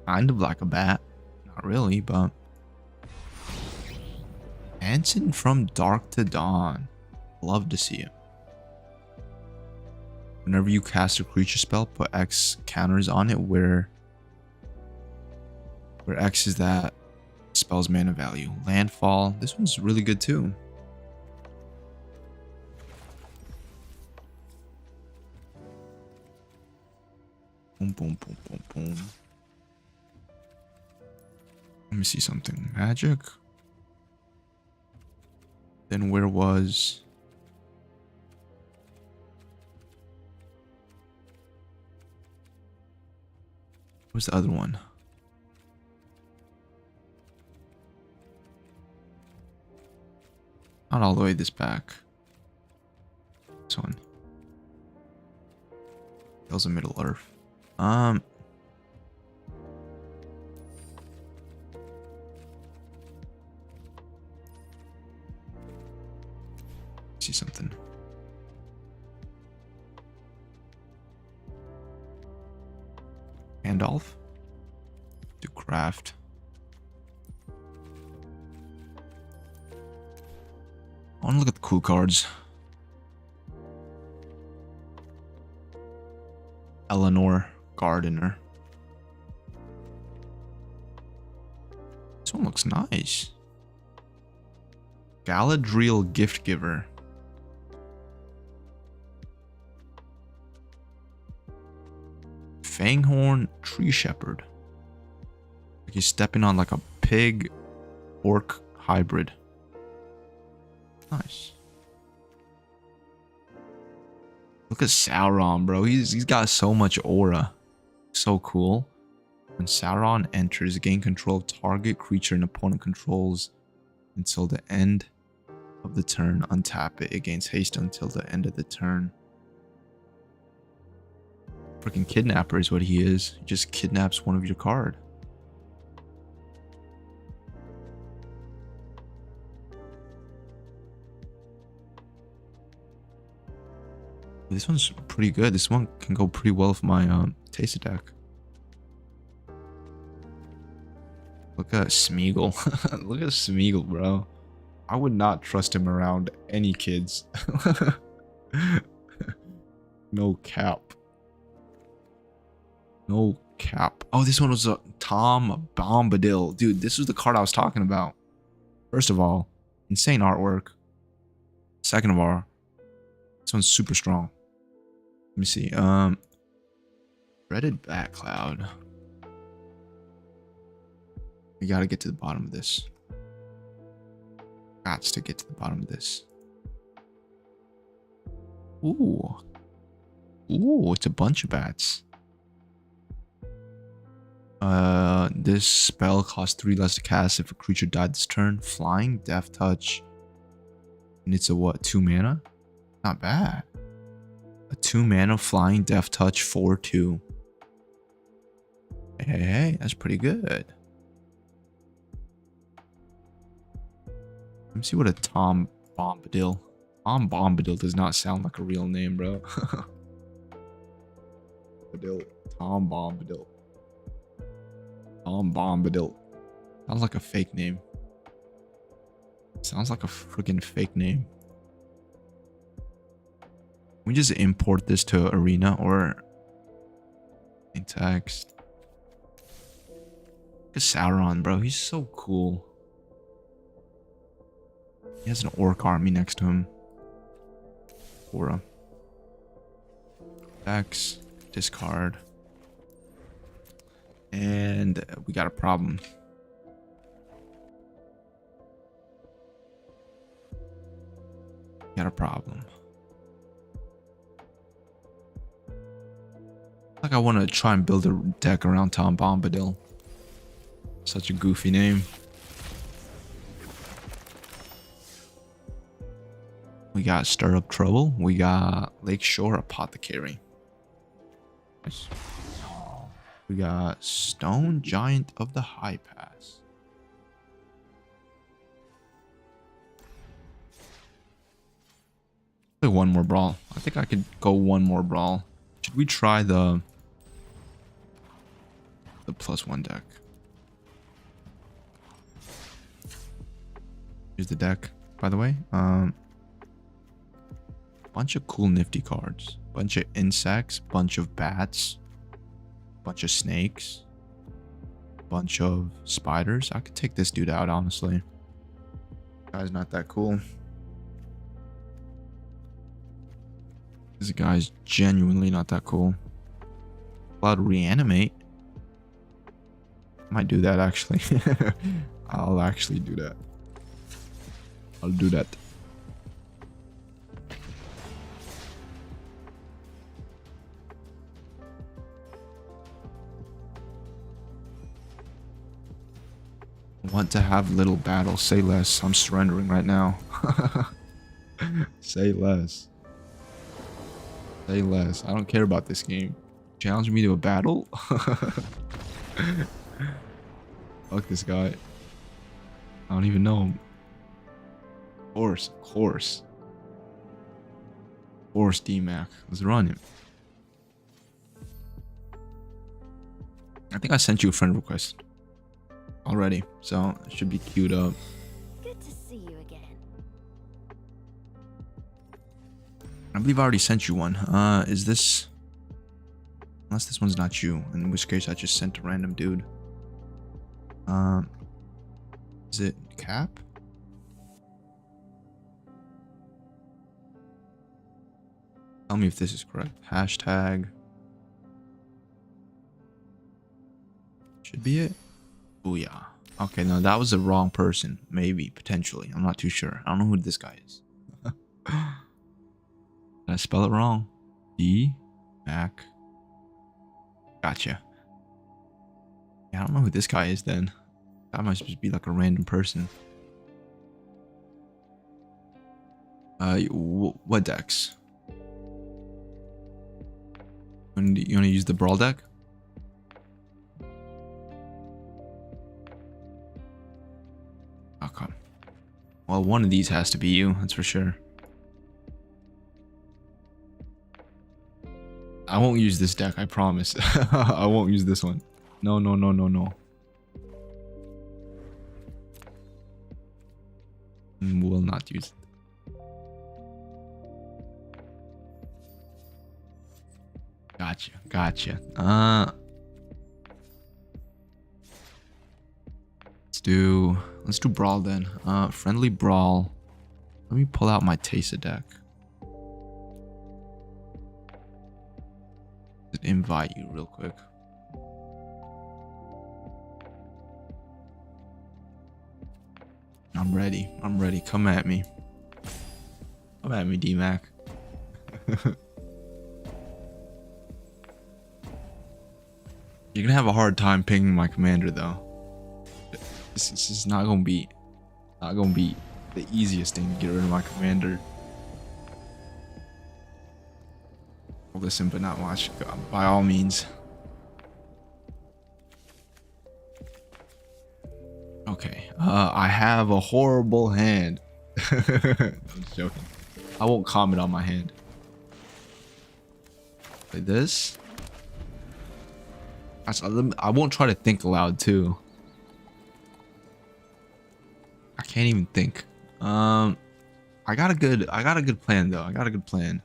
Speaker 1: kind of like a bat. Not really, but... Hanson from Dark to Dawn. Love to see it. Whenever you cast a creature spell, put X counters on it where X is that spell's mana value. Landfall. This one's really good too. Boom, boom, boom, boom, boom. Let me see something. Magic. Then where was... Where's the other one? Not all the way this back. This one. That was a Middle Earth. See something. Gandalf. To craft. I want to look at the cool cards. Eleanor Gardener. This one looks nice. Galadriel Gift Giver. Fanghorn Tree Shepherd. Like he's stepping on like a pig orc hybrid. Nice. Look at Sauron, bro. He's got so much aura. So cool. When Sauron enters, gain control of target creature an opponent controls until the end of the turn. Untap it. It gains haste until the end of the turn. Freaking kidnapper is what he is. He just kidnaps one of your card. This one's pretty good. This one can go pretty well with my taste deck. Look at Smeagol. Look at Smeagol, bro. I would not trust him around any kids. No cap. No cap. Oh, this one was a Tom Bombadil. Dude, this was the card I was talking about. First of all, insane artwork. Second of all, this one's super strong. Let me see. Threaded back cloud. We gotta get to the bottom of this. Gots to get to the bottom of this. Ooh. Ooh, it's a bunch of bats. This spell costs 3 less to cast if a creature died this turn. Flying, Death Touch. And it's a what? 2 mana? Not bad. A 2 mana flying Death Touch 4/2. Hey, that's pretty good. Let me see what a Tom Bombadil. Tom Bombadil does not sound like a real name, bro. Tom Bombadil. Tom Bombadil. Sounds like a fake name. Sounds like a freaking fake name. Can we just import this to Arena or in text? Look at Sauron, bro. He's so cool. He has an orc army next to him. Aura. X. Discard. And we got a problem. Got a problem. Like I want to try and build a deck around Tom Bombadil. Such a goofy name. We got Stir Up Trouble. We got Lakeshore Apothecary. Nice. We got Stone Giant of the High Pass. Play one more Brawl. I think I could go one more Brawl. Should we try the +1 deck? Here's the deck, by the way. Bunch of cool nifty cards. Bunch of insects, bunch of bats, bunch of snakes, bunch of spiders. I could take this dude out, honestly. Guy's not that cool. This guy's genuinely not that cool. Allowed to reanimate. Might do that actually. I'll actually do that. I'll do that. Want to have little battles. Say less. I'm surrendering right now. Say less. Say less. I don't care about this game. Challenge me to a battle? Fuck this guy. I don't even know him. Of course. Of course. Of course, D-Mac. Let's run him. I think I sent you a friend request already, so it should be queued up.
Speaker 2: Good to see you again.
Speaker 1: I believe I already sent you one. Is this... Unless this one's not you, in which case I just sent a random dude. Is it Cap? Tell me if this is correct. Hashtag. Should be it. Booyah. Okay, no, that was the wrong person. Maybe, potentially. I'm not too sure. I don't know who this guy is. Did I spell it wrong? D-Mac. Gotcha. Yeah, I don't know who this guy is then. That must just be like a random person. What decks? You want to use the Brawl deck? Okay. Well, one of these has to be you, that's for sure. I won't use this deck, I promise. I won't use this one. No, no, no, no, no. Will not use it. Gotcha, gotcha. Let's do Brawl then. Friendly Brawl. Let me pull out my Tesa deck. Invite you real quick. I'm ready. I'm ready. Come at me. Come at me, D-Mac. You're gonna have a hard time picking my commander though. This is not gonna be the easiest thing to get rid of my commander. Listen, but not much. By all means. Okay. I have a horrible hand. I'm just joking. I won't comment on my hand. Like this. I won't try to think aloud too. I can't even think. I got a good plan though. I got a good plan.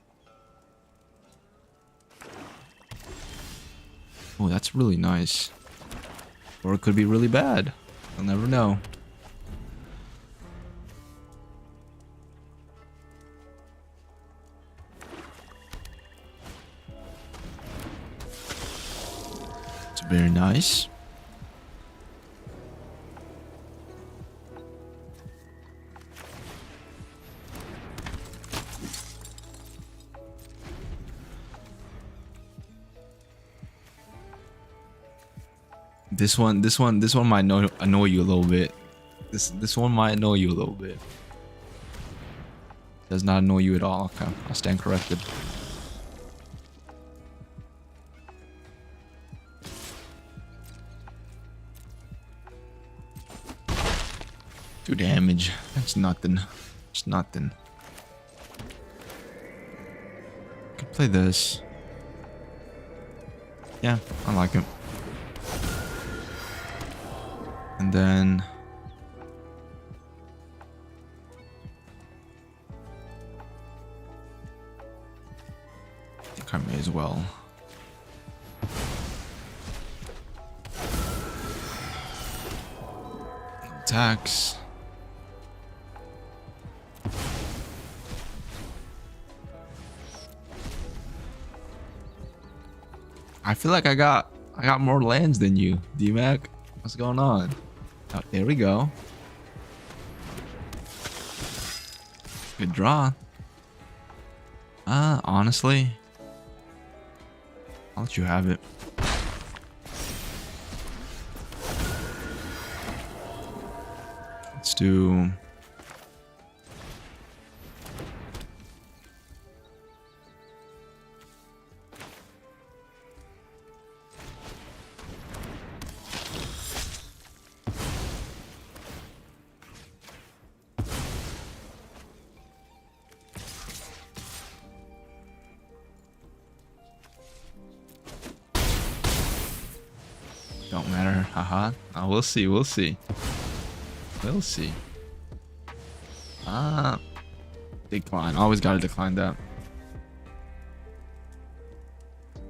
Speaker 1: Oh, that's really nice. Or it could be really bad. You'll never know. It's very nice. This one might annoy you a little bit. This one might annoy you a little bit. Does not annoy you at all. Okay, I'll stand corrected. 2 damage. That's nothing. It's nothing. Could play this. Yeah, I like it. And then I think I may as well. Attacks. I feel like I got more lands than you, D-Mac. What's going on? Oh, there we go. Good draw. Honestly, I'll let you have it. Let's do... Don't matter. Haha. Oh, we'll see. We'll see. We'll see. Decline. Always gotta decline that.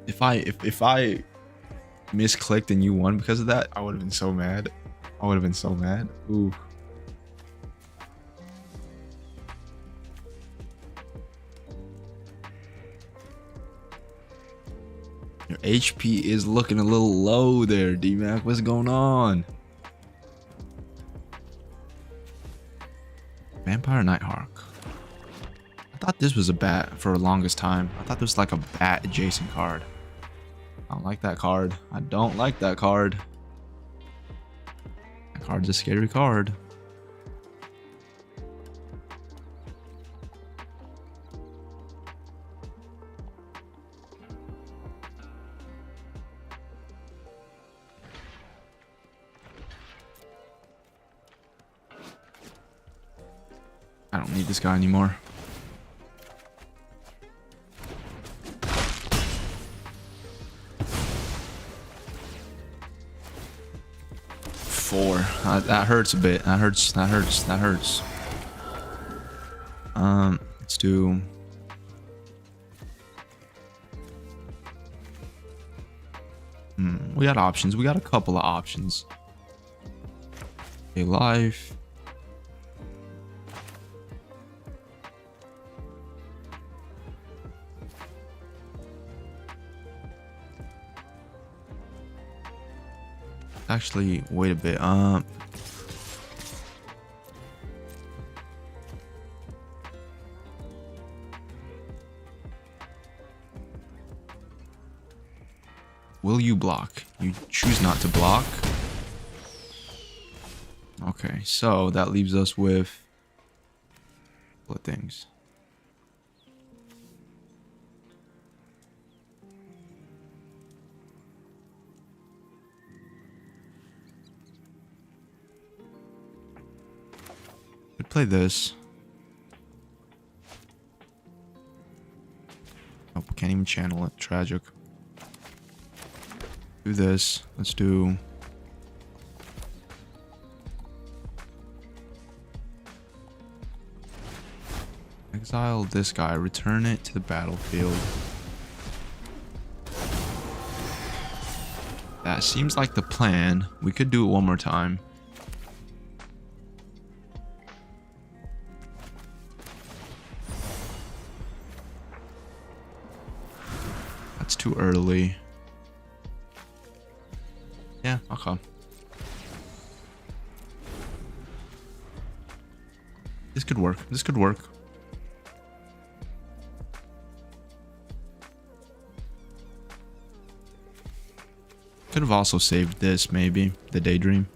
Speaker 1: If I misclicked and you won because of that, I would have been so mad. I would have been so mad. Ooh. Your HP is looking a little low there, D-Mac. What's going on? Vampire Nighthawk. I thought this was a bat for the longest time. I thought this was like a bat adjacent card. I don't like that card. I don't like that card. That card's a scary card. I don't need this guy anymore. 4. That hurts a bit. That hurts. That hurts. That hurts. Let's do. We got options. We got a couple of options. A life. Actually, wait a bit. Will you block? You choose not to block. Okay, so that leaves us with what things? Could play this. Nope, can't even channel it. Tragic. Do this. Let's do. Exile this guy. Return it to the battlefield. That seems like the plan. We could do it one more time. That's too early. Yeah, okay. This could work. This could work. Could have also saved this, maybe. The Daydream.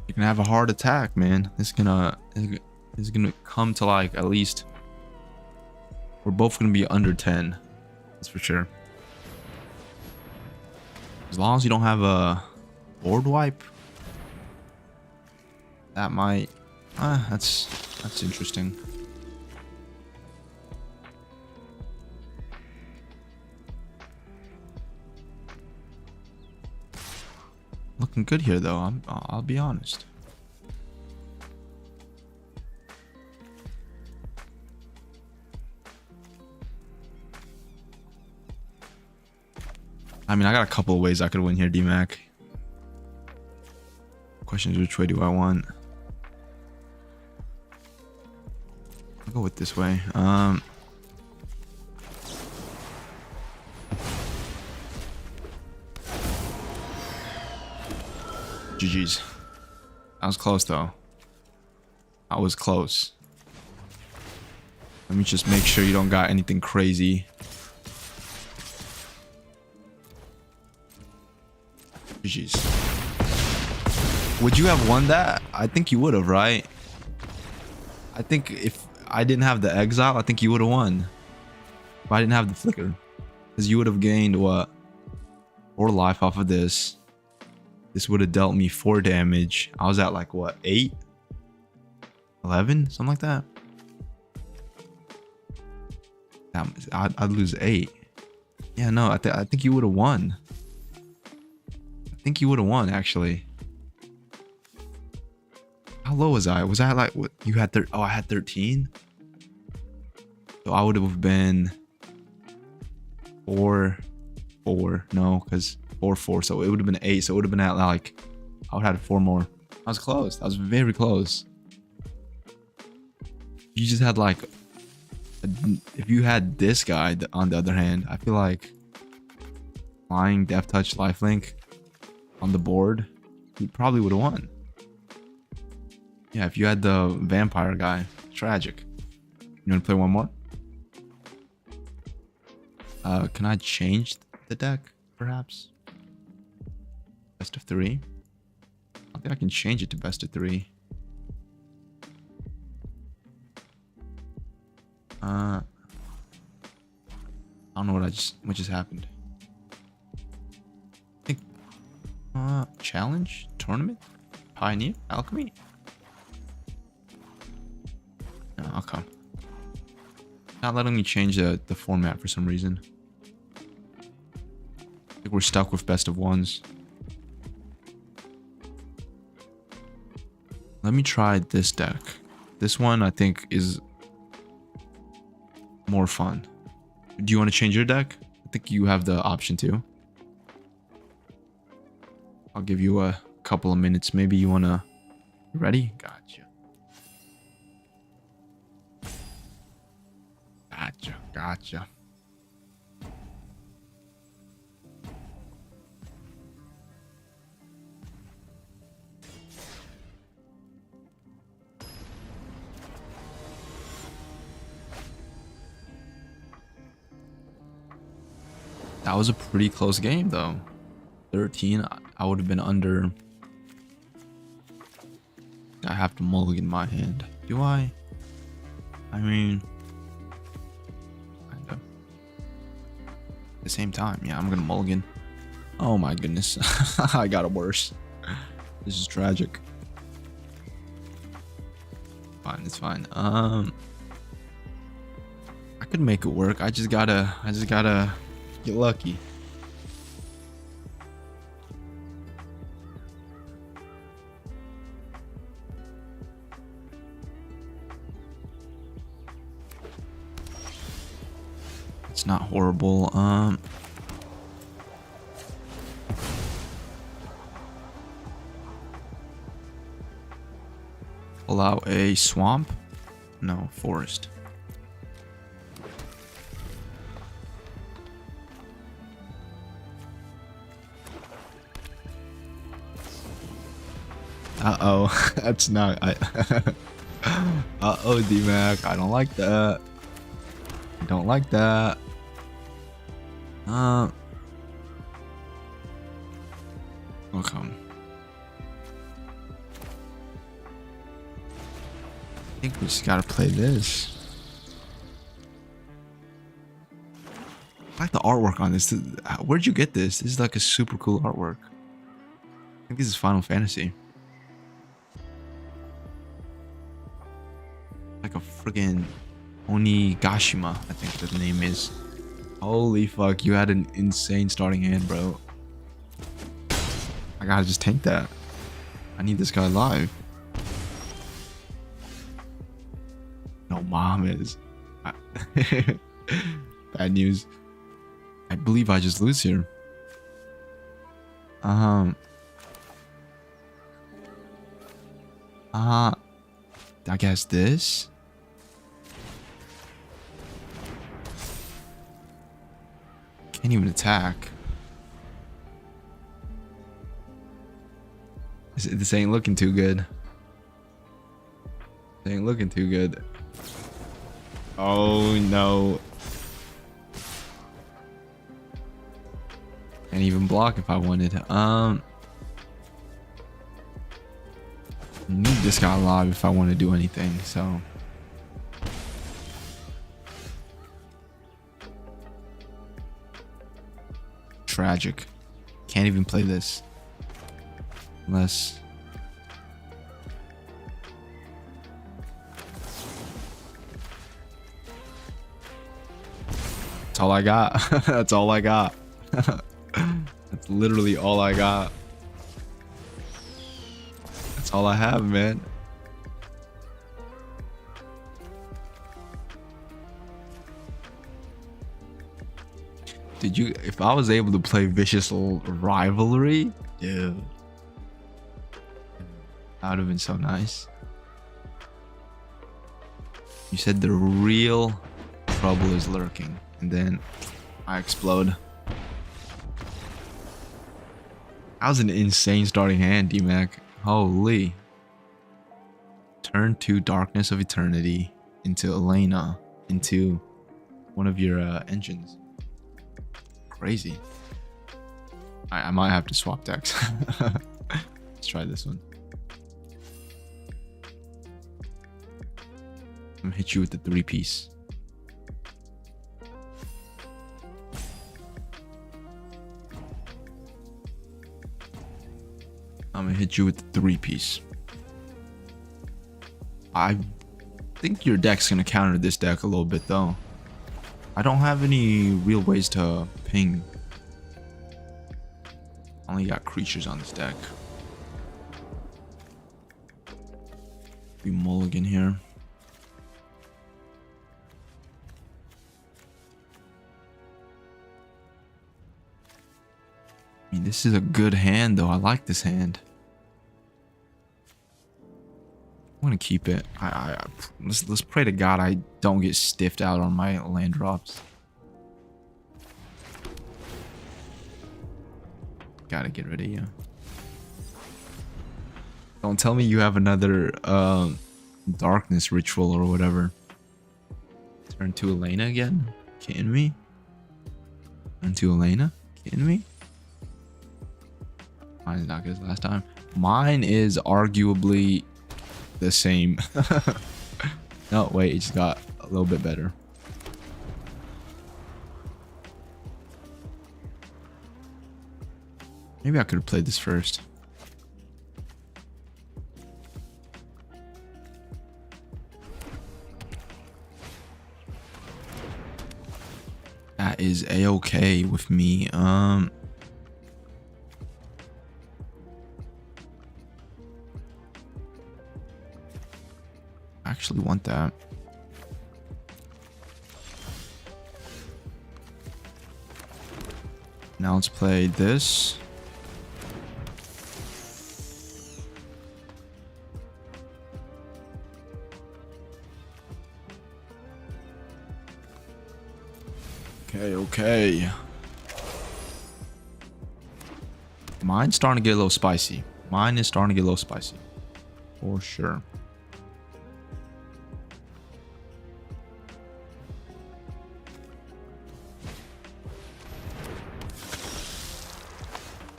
Speaker 1: You can have a hard attack, man. It's gonna come to like at least. We're both gonna be under 10. That's for sure. As long as you don't have a board wipe. That might. That's interesting. Looking good here, though. I'll be honest. I mean, I got a couple of ways I could win here, D-Mac. Question is, which way do I want? I'll go with this way. GG's. That was close, though. I was close. Let me just make sure you don't got anything crazy. GG's. Would you have won that? I think you would have, right? I think if I didn't have the exile, I think you would have won. If I didn't have the flicker. Because you would have gained, what? 4 life off of this. This would have dealt me 4 damage. I was at like, what? 8? 11? Something like that. Damn, I'd lose 8. Yeah, no, I think you would have won. I think you would have won, actually. How low was I? Was I like, what? You had oh, I had 13? So I would have been 4. No, because 4. So it would have been 8. So it would have been at like, I would have had 4 more. I was close. I was very close. You just had like, if you had this guy on the other hand, I feel like flying Death Touch Lifelink on the board, you probably would have won. Yeah, if you had the vampire guy, tragic. You want to play one more? Can I change the deck, perhaps? Best of 3? I think I can change it to best of 3. I don't know what just happened. I think challenge, tournament, pioneer, alchemy. No, okay. Not letting me change the format for some reason. think we're stuck with best of ones. Let me try this deck. This one I think is more fun. Do you want to change your deck? I think you have the option to. I'll give you a couple of minutes. Maybe you want to... You ready? Gotcha. Gotcha. That was a pretty close game, though. 13, I would have been under. I have to mulligan my hand. Do I? I mean, kind of. At the same time, yeah, I'm gonna mulligan. Oh my goodness, I got it worse. This is tragic. Fine, it's fine. I could make it work. I just gotta get lucky. It's not horrible. Allow a swamp? No, forest. Uh-oh. That's not... Uh-oh, D-Mac. I don't like that. I don't like that. Okay. I think we just gotta play this. I like the artwork on this. Where'd you get this? This is like a super cool artwork. I think this is Final Fantasy. Like a friggin' Onigashima, I think the name is. Holy fuck, you had an insane starting hand, bro. I gotta just tank that. I need this guy live. No, mom is. Bad news. I believe I just lose here. I guess this. Can't even attack. This ain't looking too good. This ain't looking too good. Oh no. Can't even block if I wanted. Need this guy alive if I want to do anything, so. Tragic. Can't even play this. Unless. That's all I got. That's all I got. That's literally all I got. That's all I have, man. Did you, if I was able to play Vicious Rivalry, dude, that would have been so nice. You said the real trouble is lurking, and then I explode. That was an insane starting hand, D-Mac. Holy. Turn to Darkness of Eternity into Elena, into one of your engines. Crazy. I might have to swap decks. Let's try this one. I'm gonna hit you with the 3-piece. I'm gonna hit you with the 3-piece. I think your deck's gonna counter this deck a little bit though. I don't have any real ways to ping. Only got creatures on this deck. We mulligan here. I mean, this is a good hand, though. I like this hand. I'm gonna keep it. Let's pray to God I don't get stiffed out on my land drops. Gotta get rid of you. Don't tell me you have another darkness ritual or whatever. Turn to Elena again? Kidding me? Turn to Elena? Kidding me? Mine's not good as last time. Mine is arguably the same. No, wait, it just got a little bit better. Maybe I could have played this first. That is a-okay with me. I actually want that. Now let's play this. Okay. Mine's starting to get a little spicy. Mine is starting to get a little spicy. For sure.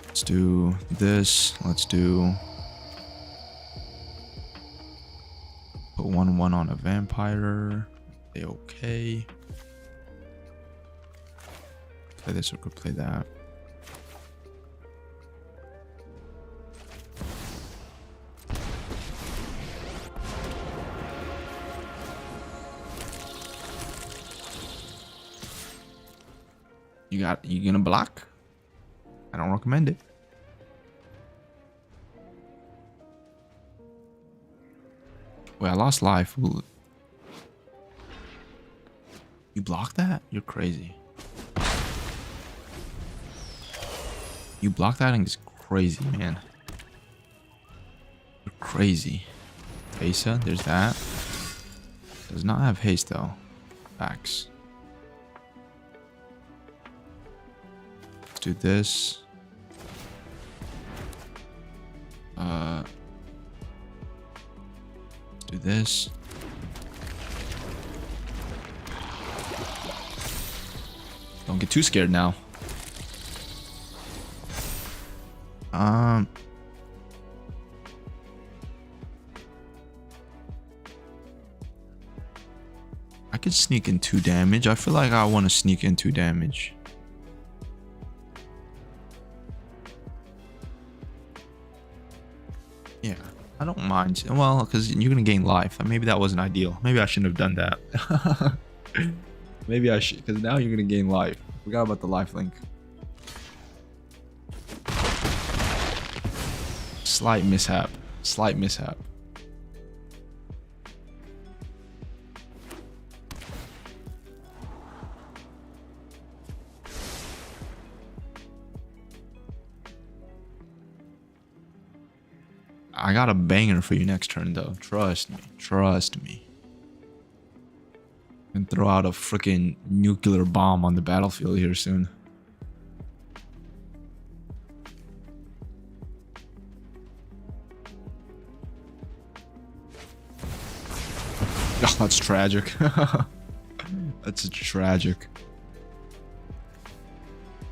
Speaker 1: Let's do this. Let's do... Put 1/1 on a vampire. Okay. Play this or could play that. You gonna block? I don't recommend it. Wait, I lost life. Ooh. You block that? You're crazy. You block that and it's crazy, man. You're crazy. Asa, there's that. Does not have haste though. Facts. Let's do this. Let's do this. Don't get too scared now. I could sneak in 2 damage. I feel like I want to sneak in 2 damage. Yeah, I don't mind. Well, because you're gonna gain life. Maybe that wasn't ideal. Maybe I shouldn't have done that. Maybe I should, because now you're gonna gain life. Forgot about the life link. Slight mishap. Slight mishap. I got a banger for you next turn, though. Trust me. Trust me. And throw out a freaking nuclear bomb on the battlefield here soon. Oh, that's tragic. That's tragic.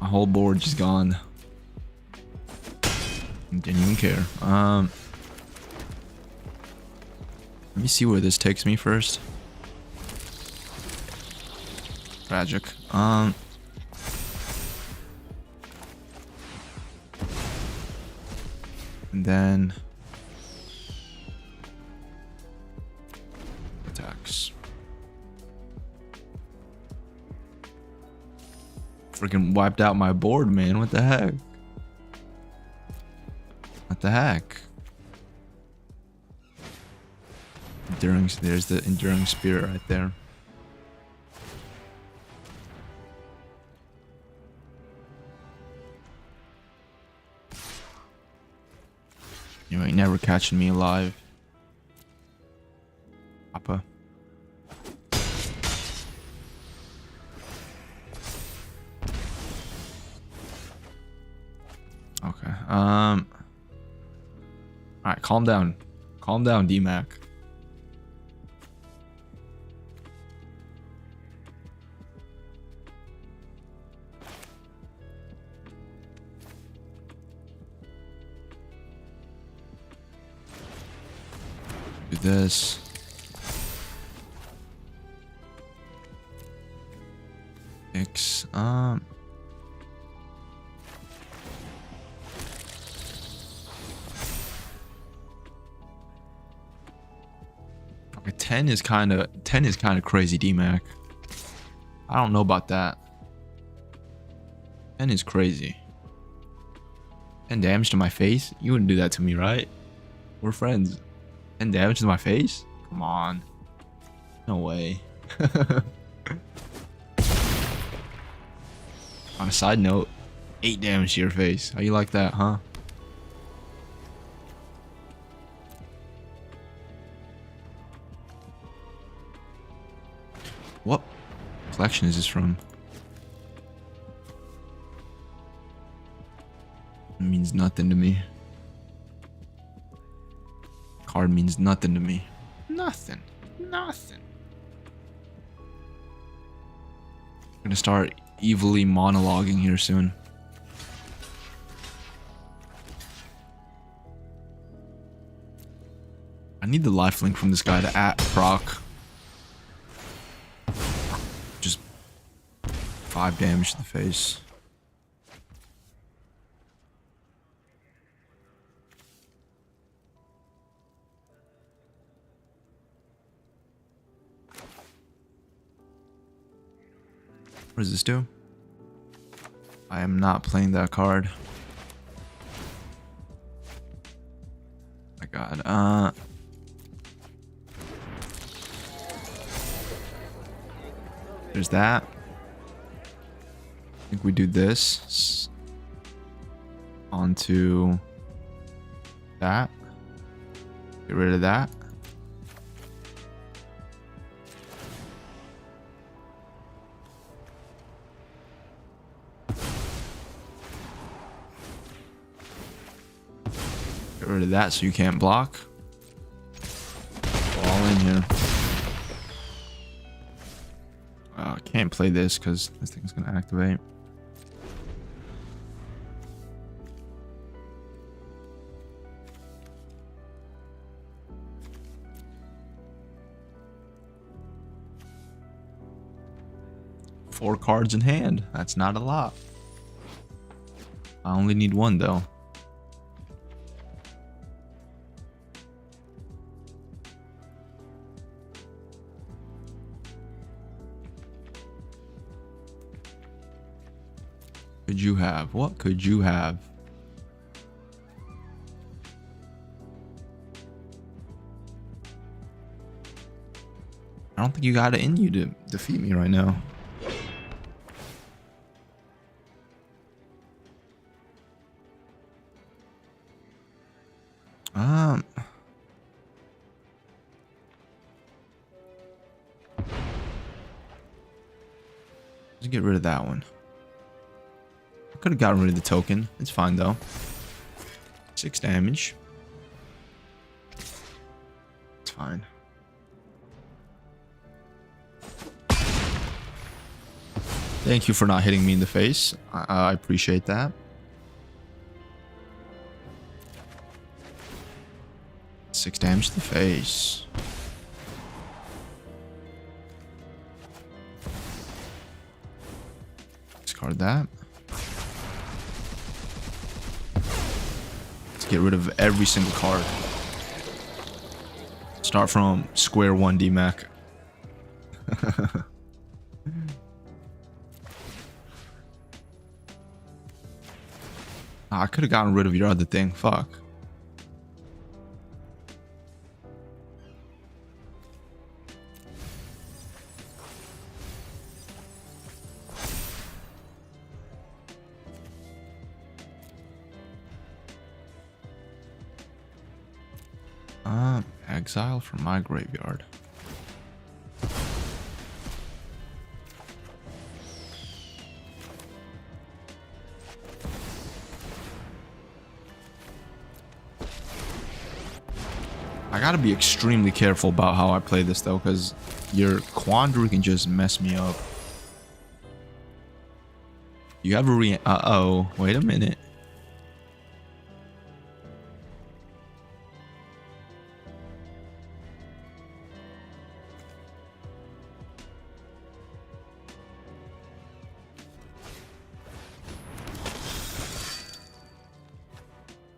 Speaker 1: My whole board just gone. Didn't even care. Let me see where this takes me first. Tragic. And then attacks. Freaking wiped out my board, man. What the heck? the heck? Enduring, there's the enduring spirit right there. You ain't never catching me alive, Papa. Okay. All right, calm down. Calm down, D-Mac. Do this. X. Okay, 10 is kind of crazy, D-Mac. I don't know about that. 10 is crazy. 10 damage to my face? You wouldn't do that to me, right? We're friends. 10 damage to my face? Come on. No way. On a side note, 8 damage to your face. How you like that, huh? What collection is this from? It means nothing to me. Card means nothing to me. Nothing. Nothing. I'm gonna start evilly monologuing here soon. I need the lifelink from this guy to proc. Just 5 damage to the face. What does this do? I am not playing that card. My god. There's that. I think we do this. Onto that. Get rid of that. Get rid of that so you can't block. Go all in here. I can't play this because this thing's going to activate. Four cards in hand. That's not a lot. I only need one though. Could you have? What could you have? I don't think you got it in you to defeat me right now. Let's get rid of that one. I could have gotten rid of the token. It's fine though. 6 damage. It's fine. Thank you for not hitting me in the face. I appreciate that. Six damage to the face. Discard that. Let's get rid of every single card. Start from square one, D-Mac. I could have gotten rid of your other thing. Fuck. Exile from my graveyard. I gotta be extremely careful about how I play this though, because your Quandary can just mess me up. You have a uh-oh, wait a minute.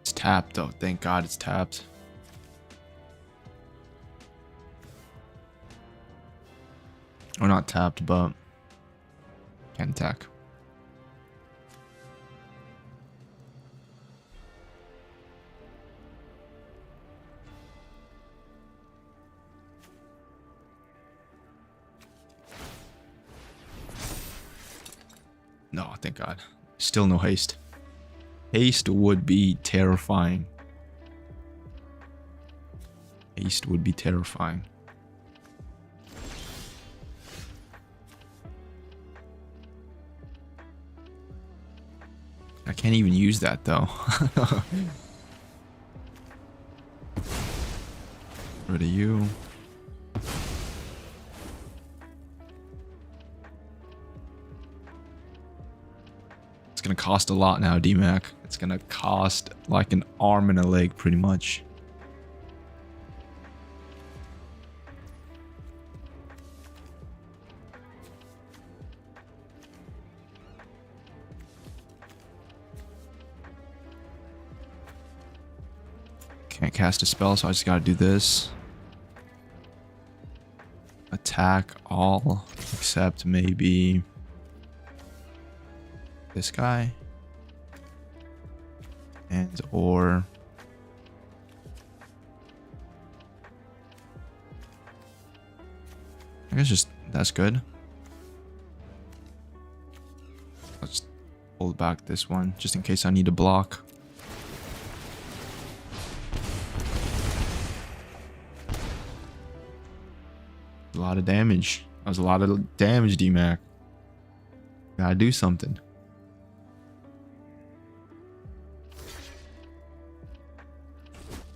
Speaker 1: It's tapped though, thank God it's tapped. Or not tapped, but can attack. No, thank God. Still no haste. Haste would be terrifying. Haste would be terrifying. I can't even use that though. Rid of you. It's gonna cost a lot now, DMAC. It's gonna cost like an arm and a leg pretty much. Can't cast a spell, so I just gotta do this. Attack all, except maybe this guy. And or I guess just that's good. Let's hold back this one just in case I need to block. A lot of damage. That was a lot of damage, DMAC. Gotta do something.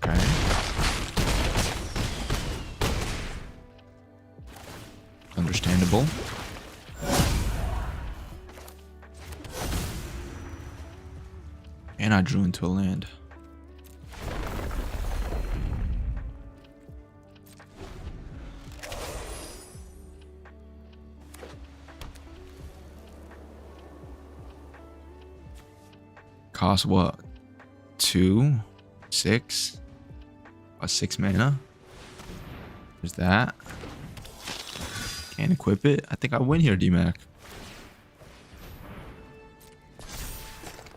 Speaker 1: Okay. Understandable. And I drew into a land. Cost what? 2, 6, 6 mana. There's that. Can't equip it. I think I win here, DMAC.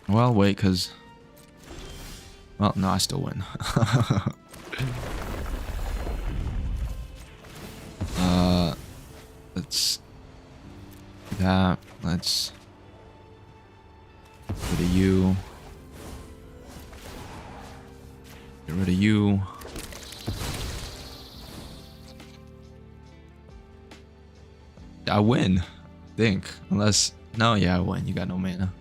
Speaker 1: Well, wait, cause. Well, no, I still win. Let's do that. Let's get rid of you. Get rid of you. I win, I think. Unless, no, yeah, I win. You got no mana.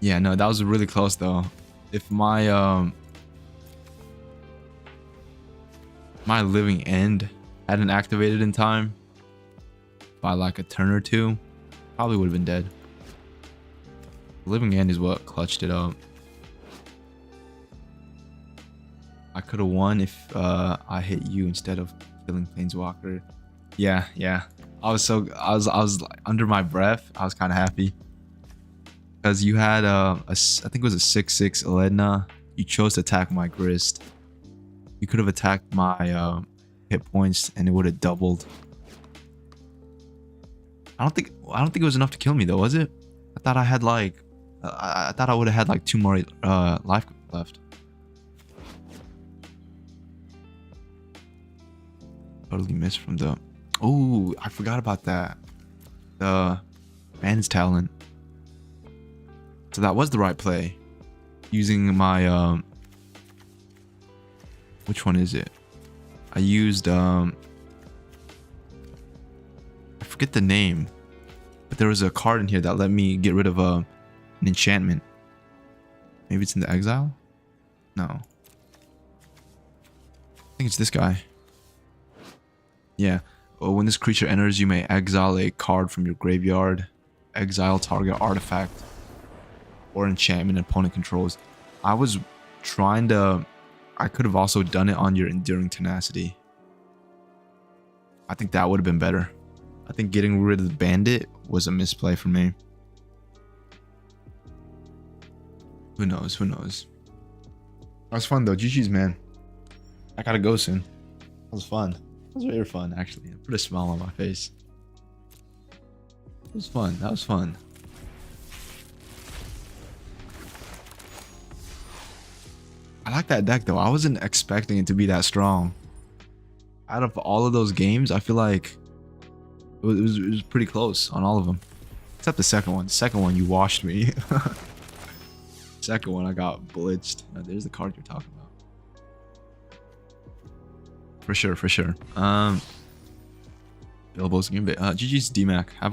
Speaker 1: Yeah, no, that was really close though. If my my living end hadn't activated in time by like a turn or two, probably would have been dead. Living end is what clutched it up. I could have won if I hit you instead of killing Planeswalker. Yeah. I was like under my breath. I was kind of happy because you had I think it was a 6/6 Eledna. You chose to attack my Grist. You could have attacked my hit points and it would have doubled. I don't think it was enough to kill me though, was it? I thought I had like I thought I would have had like 2 more life left. Totally missed from the. Oh, I forgot about that. The man's talent. So that was the right play. Using my Which one is it? I used I forget the name, but there was a card in here that let me get rid of an enchantment. Maybe it's in the exile? No. I think it's this guy. Yeah. Oh, when this creature enters, you may exile a card from your graveyard. Exile target artifact or enchantment opponent controls. I was trying to... I could have also done it on your Enduring Tenacity. I think that would have been better. I think getting rid of the bandit was a misplay for me. Who knows? Who knows? That was fun though. GG's, man. I gotta go soon. That was fun. That was very fun, actually. It put a smile on my face. It was fun. That was fun. I like that deck though. I wasn't expecting it to be that strong. Out of all of those games, I feel like it was pretty close on all of them. Except the second one. The second one, you washed me. Second one, I got blitzed. There's the card you're talking about. For sure, for sure. Bilbo's game bit. GG's DMAC. Have